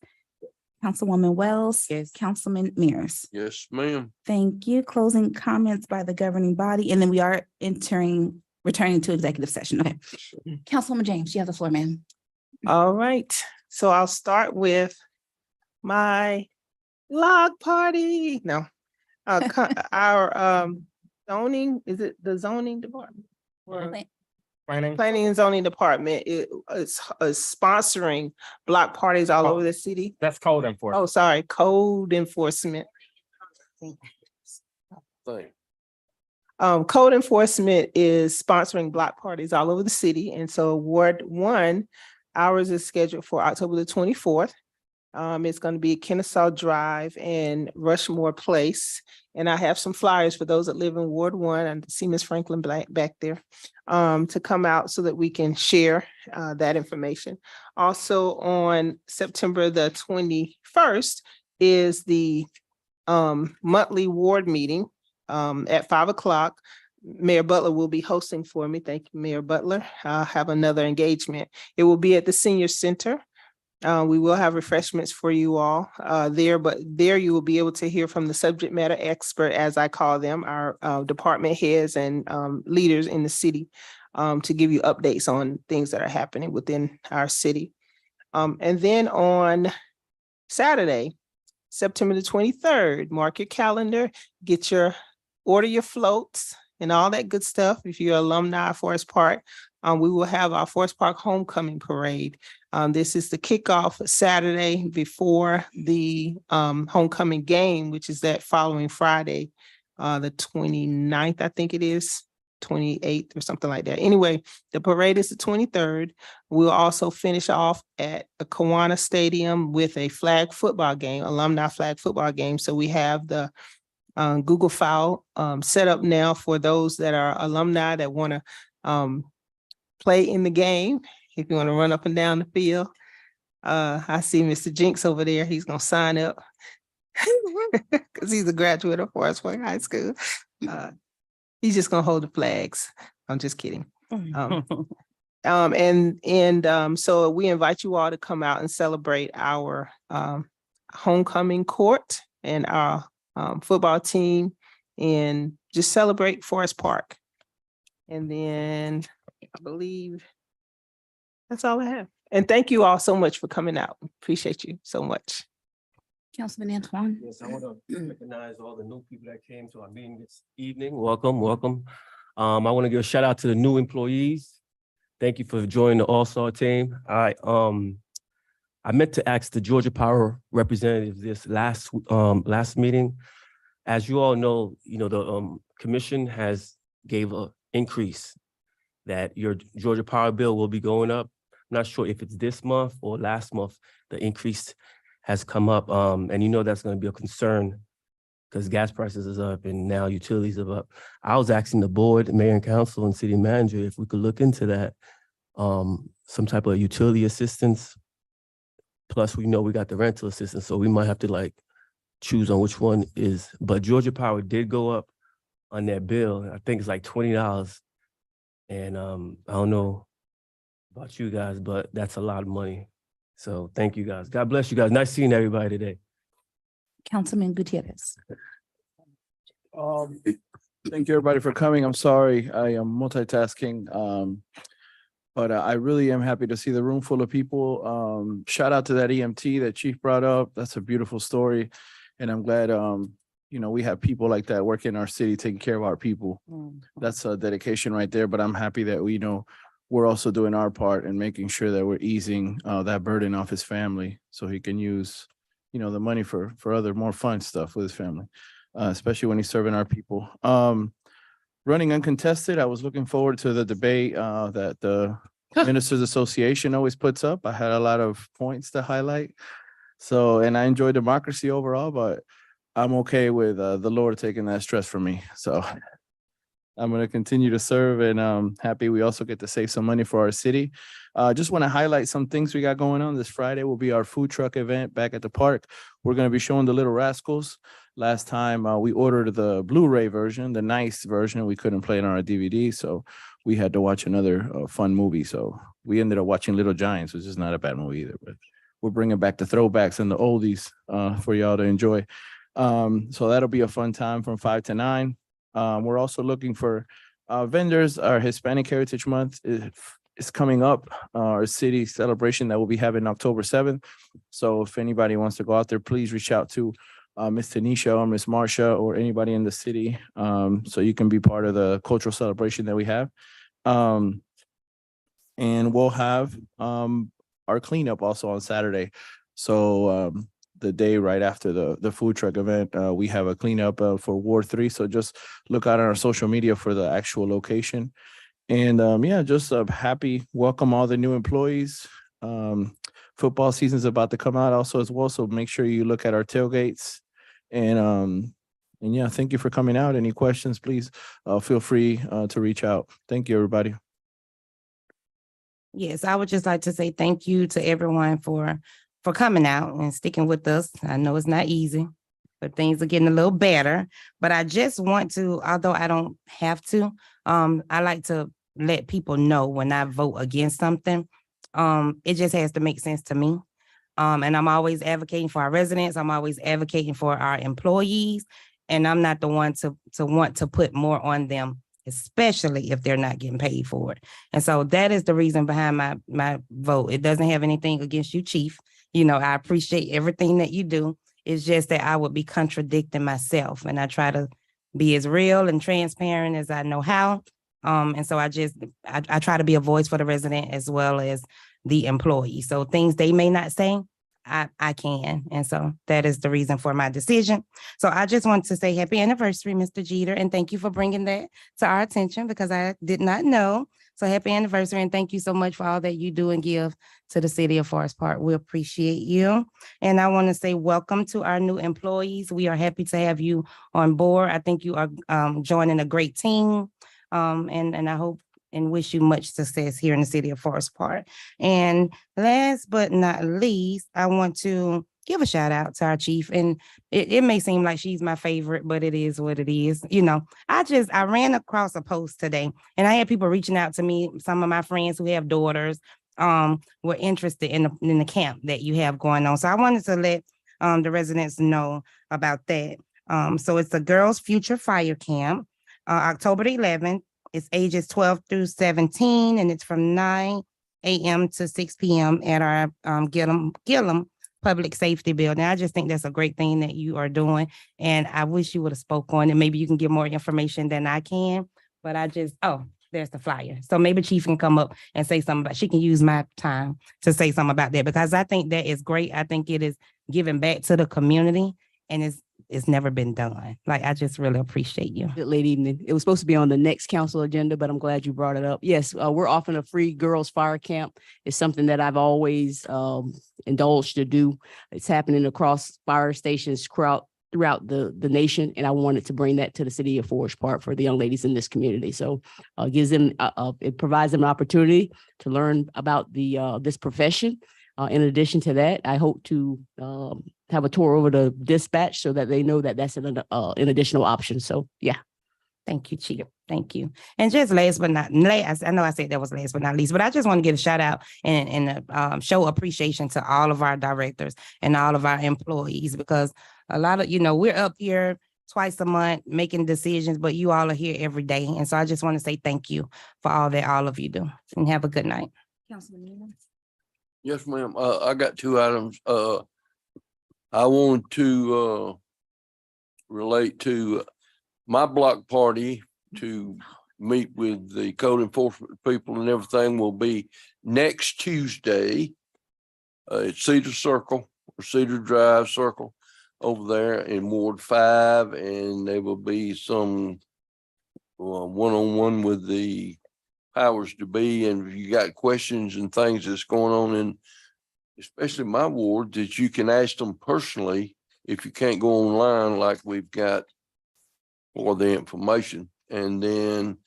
Councilwoman Wells. Yes. Councilman Mears. Yes, ma'am. Thank you. Closing comments by the governing body, and then we are returning to executive session. Okay. Councilwoman James, you have the floor, ma'am. All right, so I'll start with my log party. No, our zoning, is it the zoning department? Or Planning. Planning and zoning department is sponsoring block parties all over the city. That's code enforcement. Oh, sorry, code enforcement. Thank Code enforcement is sponsoring block parties all over the city. And so Ward 1, ours is scheduled for October the 24th. It's going to be Kennesaw Drive and Rushmore Place. And I have some flyers for those that live in Ward 1. I see Ms. Franklin back there to come out so that we can share that information. Also on September the 21st is the monthly ward meeting at 5 o'clock. Mayor Butler will be hosting for me. Thank you, Mayor Butler. I'll have another engagement. It will be at the Senior Center. We will have refreshments for you all there, but there you will be able to hear from the subject matter expert, as I call them, our department heads and leaders in the city to give you updates on things that are happening within our city. And then on Saturday, September the 23rd, mark your calendar, order your floats and all that good stuff. If you're alumni of Forest Park, we will have our Forest Park Homecoming Parade. This is the kickoff Saturday before the homecoming game, which is that following Friday, the 29th, I think it is, 28th or something like that. Anyway, the parade is the 23rd. We'll also finish off at a Kiwanis Stadium with a flag football game, alumni flag football game. So we have the Google file set up now for those that are alumni that want to play in the game. If you want to run up and down the field, I see Mr. Jinx over there. He's going to sign up because he's a graduate of Forest Park High School. He's just going to hold the flags. I'm just kidding. So we invite you all to come out and celebrate our homecoming court and our football team and just celebrate Forest Park. And then I believe that's all I have. And thank you all so much for coming out. Appreciate you so much. Councilman Antoine. Yes, I want to recognize all the new people that came to our meeting this evening. Welcome, welcome. I want to give a shout out to the new employees. Thank you for joining the All-Star team. I meant to ask the Georgia Power representative this last meeting. As you all know, the commission has gave an increase that your Georgia Power bill will be going up. I'm not sure if it's this month or last month, the increase has come up. And you know that's going to be a concern because gas prices is up and now utilities are up. I was asking the board, mayor and council and city manager if we could look into that, some type of utility assistance. Plus, we know we got the rental assistance, so we might have to like choose on which one is. But Georgia Power did go up on that bill. I think it's like $20. And I don't know about you guys, but that's a lot of money. So thank you guys. God bless you guys. Nice seeing everybody today. Councilman Gutierrez. Thank you, everybody, for coming. I'm sorry, I am multitasking. But I really am happy to see the room full of people. Shout out to that EMT that Chief brought up. That's a beautiful story. And I'm glad, you know, we have people like that working in our city, taking care of our people. That's a dedication right there. But I'm happy that we know we're also doing our part and making sure that we're easing that burden off his family so he can use, you know, the money for other more fun stuff with his family, especially when he's serving our people. Running uncontested, I was looking forward to the debate that the Ministers Association always puts up. I had a lot of points to highlight. So, and I enjoy democracy overall, but I'm okay with the Lord taking that stress from me. So I'm going to continue to serve, and happy we also get to save some money for our city. Just want to highlight some things we got going on. This Friday will be our food truck event back at the park. We're going to be showing the Little Rascals. Last time we ordered the Blu-ray version, the nice version. We couldn't play it on our DVD, so we had to watch another fun movie. So we ended up watching Little Giants, which is not a bad movie either. But we're bringing back the throwbacks and the oldies for y'all to enjoy. So that'll be a fun time from 5 to 9. We're also looking for vendors. Our Hispanic Heritage Month is coming up, our city celebration that we'll be having October 7th. So if anybody wants to go out there, please reach out to Miss Tanisha or Miss Marsha or anybody in the city, so you can be part of the cultural celebration that we have. And we'll have our cleanup also on Saturday. So the day right after the food truck event, we have a cleanup for Ward 3. So just look out on our social media for the actual location. And yeah, just happy welcome all the new employees. Football season's about to come out also as well. So make sure you look at our tailgates. And yeah, thank you for coming out. Any questions, please feel free to reach out. Thank you, everybody. Yes, I would just like to say thank you to everyone for coming out and sticking with us. I know it's not easy, but things are getting a little better. But I just want to, although I don't have to, I like to let people know when I vote against something, it just has to make sense to me. And I'm always advocating for our residents. I'm always advocating for our employees. And I'm not the one to want to put more on them, especially if they're not getting paid for it. And so that is the reason behind my vote. It doesn't have anything against you, Chief. You know, I appreciate everything that you do. It's just that I would be contradicting myself, and I try to be as real and transparent as I know how. And so I try to be a voice for the resident as well as the employee. So things they may not say, I can. And so that is the reason for my decision. So I just want to say happy anniversary, Mr. Jeter, and thank you for bringing that to our attention because I did not know. So happy anniversary, and thank you so much for all that you do and give to the city of Forest Park. We appreciate you. And I want to say welcome to our new employees. We are happy to have you on board. I think you are joining a great team. And I hope and wish you much success here in the city of Forest Park. And last but not least, I want to give a shout out to our chief. And it may seem like she's my favorite, but it is what it is. You know, I ran across a post today and I had people reaching out to me. Some of my friends who have daughters were interested in the camp that you have going on. So I wanted to let the residents know about that. So it's a Girls Future Fire Camp, October the 11th. It's ages 12 through 17, and it's from 9 a.m. to 6 p.m. at our Gillum Public Safety Building. I just think that's a great thing that you are doing, and I wish you would have spoke on it. Maybe you can give more information than I can, but there's the flyer. So maybe Chief can come up and say something about, she can use my time to say something about that because I think that is great. I think it is giving back to the community, and it's it's never been done. Like, I just really appreciate you. Good late evening. It was supposed to be on the next council agenda, but I'm glad you brought it up. Yes, we're offering a free girls fire camp. It's something that I've always indulged to do. It's happening across fire stations throughout the nation, and I wanted to bring that to the city of Forest Park for the young ladies in this community. So gives them it provides them an opportunity to learn about this profession. In addition to that, I hope to have a tour over the dispatch so that they know that that's an additional option. So yeah. Thank you, Chief. Thank you. And just last but not last, I know I said that was last but not least, but I just want to give a shout out and show appreciation to all of our directors and all of our employees, because a lot of, we're up here twice a month making decisions, but you all are here every day. And so I just want to say thank you for all that all of you do, and have a good night. Yes, ma'am. I got two items. I want to relate to my block party to meet with the code enforcement people and everything will be next Tuesday at Cedar Circle or Cedar Drive Circle over there in Ward 5, and there will be some one-on-one with the powers to be, and if you got questions and things that's going on in especially my ward, that you can ask them personally if you can't go online like we've got for the information. And then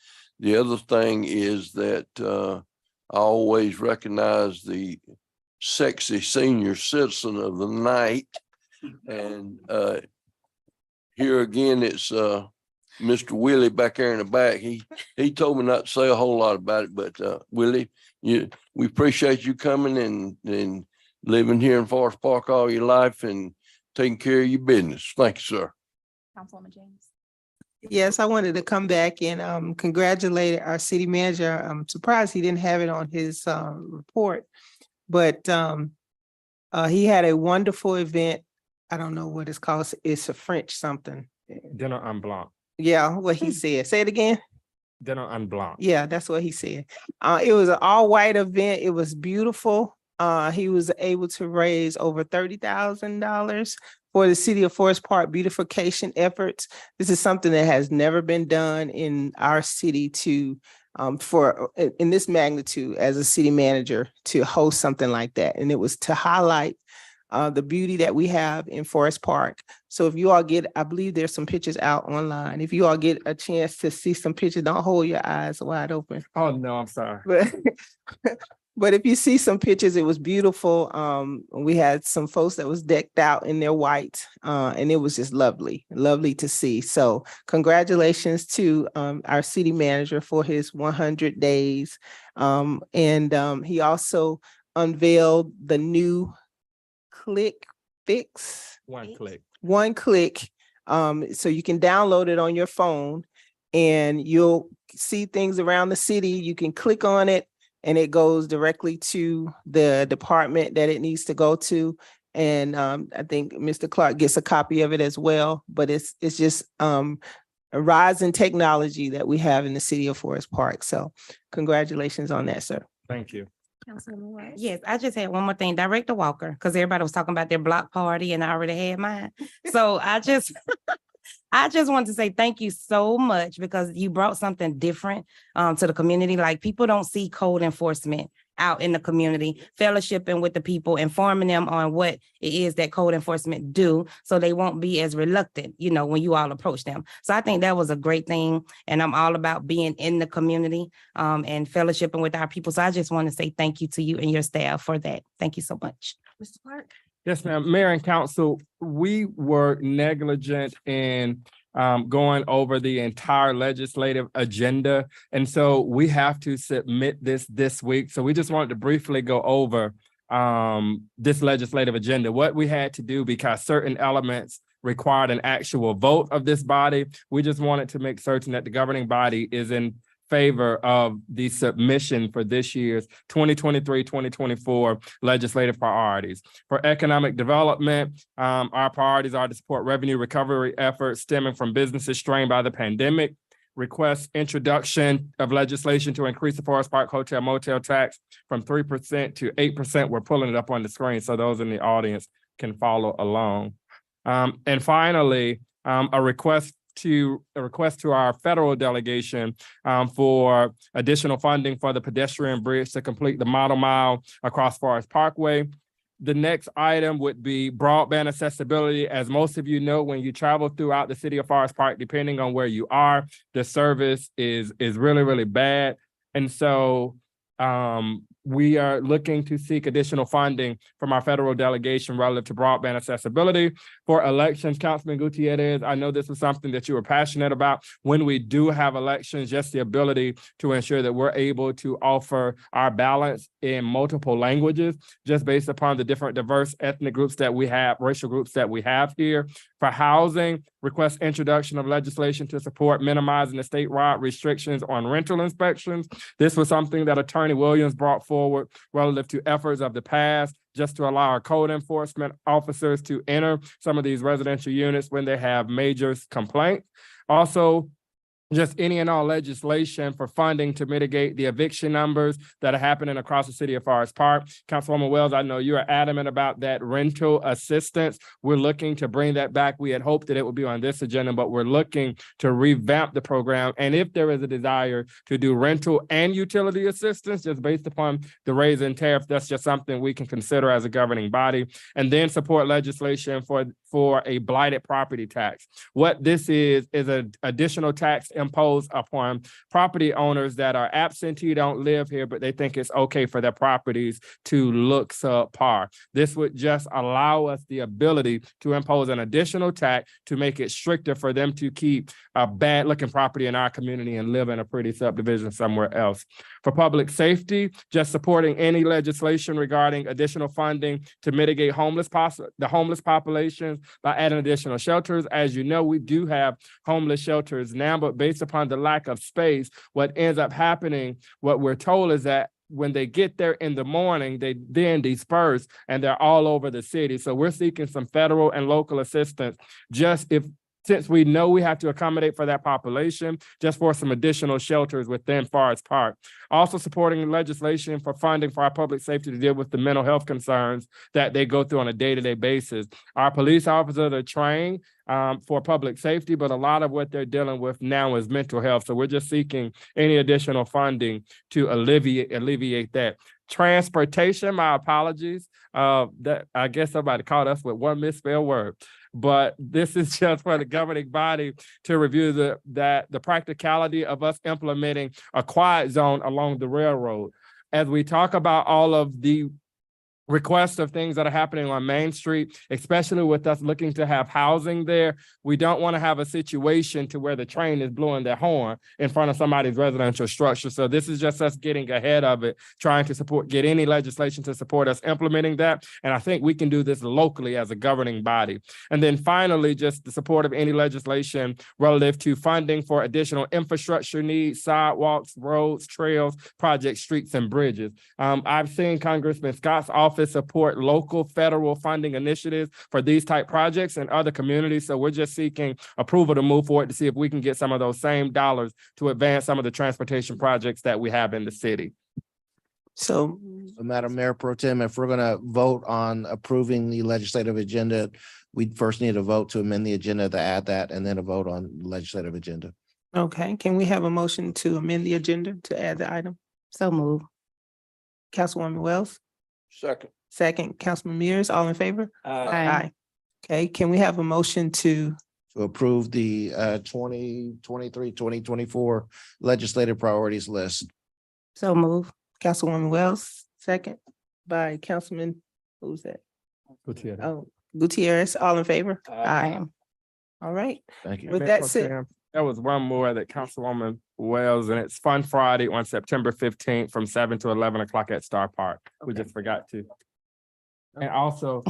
the other thing is that I always recognize the sexy senior citizen of the night. And here again, it's Mr. Willie back there in the back. He told me not to say a whole lot about it, but Willie, we appreciate you coming and living here in Forest Park all your life and taking care of your business. Thank you, sir. Councilwoman James. Yes, I wanted to come back and congratulate our city manager. I'm surprised he didn't have it on his report, but he had a wonderful event. I don't know what it's called. It's a French something. Dinner en blanc. Yeah, what he said. Say it again. Dinner en blanc. Yeah, that's what he said. It was an all-white event. It was beautiful. He was able to raise over $30,000 for the city of Forest Park beautification efforts. This is something that has never been done in our city in this magnitude as a city manager to host something like that. And it was to highlight the beauty that we have in Forest Park. So if you all I believe there's some pictures out online. If you all get a chance to see some pictures, don't hold your eyes wide open. Oh, no, I'm sorry. But if you see some pictures, it was beautiful. We had some folks that was decked out in their white, and it was just lovely to see. So congratulations to our city manager for his 100 days. And he also unveiled the new Click Fix. One click. So you can download it on your phone and you'll see things around the city. You can click on it and it goes directly to the department that it needs to go to. And I think Mr. Clark gets a copy of it as well, but it's just a rise in technology that we have in the city of Forest Park. So congratulations on that, sir. Thank you. Yes, I just had one more thing. Director Walker, because everybody was talking about their block party and I already had mine. So I just want to say thank you so much, because you brought something different to the community. Like, people don't see code enforcement out in the community, fellowshipping with the people, informing them on what it is that code enforcement do, so they won't be as reluctant, when you all approach them. So I think that was a great thing. And I'm all about being in the community and fellowshipping with our people. So I just want to say thank you to you and your staff for that. Thank you so much. Mr. Clark. Yes, ma'am. Mayor and council, we were negligent in going over the entire legislative agenda. And so we have to submit this week. So we just wanted to briefly go over this legislative agenda, what we had to do, because certain elements required an actual vote of this body. We just wanted to make certain that the governing body is in favor of the submission for this year's 2023-2024 legislative priorities. For economic development, our priorities are to support revenue recovery efforts stemming from businesses strained by the pandemic, request introduction of legislation to increase the Forest Park Hotel Motel tax from 3% to 8%. We're pulling it up on the screen so those in the audience can follow along. And finally, a request to our federal delegation for additional funding for the pedestrian bridge to complete the model mile across Forest Parkway. The next item would be broadband accessibility. As most of you know, when you travel throughout the city of Forest Park, depending on where you are, the service is really, really bad. And so we are looking to seek additional funding from our federal delegation relative to broadband accessibility for elections. Councilman Gutierrez, I know this is something that you were passionate about. When we do have elections, just the ability to ensure that we're able to offer our ballots in multiple languages, just based upon the different diverse ethnic groups that we have, racial groups that we have here. For housing, request introduction of legislation to support minimizing the statewide restrictions on rental inspections. This was something that Attorney Williams brought forward relative to efforts of the past, just to allow our code enforcement officers to enter some of these residential units when they have major complaints. Also, just any and all legislation for funding to mitigate the eviction numbers that are happening across the city of Forest Park. Councilwoman Wells, I know you are adamant about that rental assistance. We're looking to bring that back. We had hoped that it would be on this agenda, but we're looking to revamp the program. And if there is a desire to do rental and utility assistance, just based upon the raise in tariff, that's just something we can consider as a governing body. And then support legislation for a blighted property tax. What this is an additional tax imposed upon property owners that are absentee, don't live here, but they think it's okay for their properties to look subpar. This would just allow us the ability to impose an additional tax to make it stricter for them to keep a bad looking property in our community and live in a pretty subdivision somewhere else. For public safety, just supporting any legislation regarding additional funding to mitigate the homeless populations by adding additional shelters. As you know, we do have homeless shelters now, but based upon the lack of space, what ends up happening, what we're told is that when they get there in the morning, they then disperse and they're all over the city. So we're seeking some federal and local assistance since we know we have to accommodate for that population, just for some additional shelters within Forest Park. Also supporting legislation for funding for our public safety to deal with the mental health concerns that they go through on a day-to-day basis. Our police officers are trained for public safety, but a lot of what they're dealing with now is mental health. So we're just seeking any additional funding to alleviate that. Transportation, my apologies. That I guess somebody caught us with one misspelled word. But this is just for the governing body to review the practicality of us implementing a quiet zone along the railroad. As we talk about all of the requests of things that are happening on Main Street, especially with us looking to have housing there, we don't want to have a situation to where the train is blowing their horn in front of somebody's residential structure. So this is just us getting ahead of it, trying to get any legislation to support us implementing that. And I think we can do this locally as a governing body. And then finally, just the support of any legislation relative to funding for additional infrastructure needs, sidewalks, roads, trails, projects, streets, and bridges. I've seen Congressman Scott's office support local federal funding initiatives for these type projects in other communities. So we're just seeking approval to move forward to see if we can get some of those same dollars to advance some of the transportation projects that we have in the city. So, Madam Mayor Pro Tem, if we're going to vote on approving the legislative agenda, we first need a vote to amend the agenda to add that, and then a vote on the legislative agenda. okay, can we have a motion to amend the agenda to add the item? So move. Councilwoman Wells, Second. Councilman Mears, all in favor? Aye. Okay, can we have a motion to approve the 2023-2024 legislative priorities list. So move. Councilwoman Wells, second by Councilman, who's that? Gutierrez. Oh, Gutierrez, all in favor? Aye. All right, Thank you. with Mayor that Pro said, Tem, there was one more that Councilwoman Wells, and it's Fun Friday on September 15th from 7 to 11 o'clock at Star Park. We just forgot to. And also,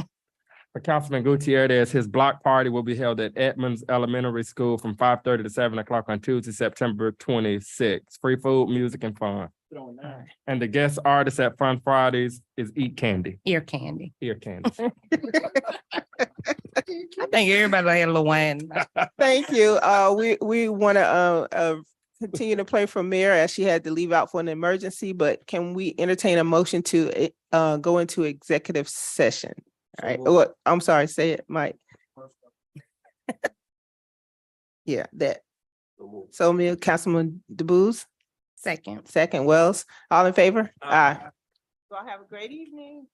for Councilman Gutierrez, his block party will be held at Edmonds Elementary School from 5:30 to 7 o'clock on Tuesday, September 26th. Free food, music, and fun. And the guest artist at Fun Fridays is Eat Candy. Ear candy. Ear Candy. I think everybody had a little wine. thank you. We want to continue to play for Mayor as she had to leave out for an emergency, but can we entertain a motion to go into executive session? All right, I'm sorry, say it, Mike. Yeah, that. So Councilman DeBose, Second. second Wells, all in favor? Aye. Y'all have a great evening.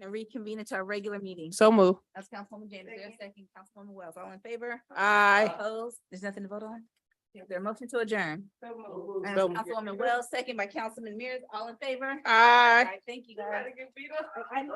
And reconvene into our regular meeting. So move. That's Councilwoman James. Is there a second? Councilwoman Wells, all in favor? Aye. Opposed? There's nothing to vote on? Is there a motion to adjourn? And So moved. Councilwoman Wells, second by Councilman Mears, all in favor? Aye. All right, thank you guys. I know.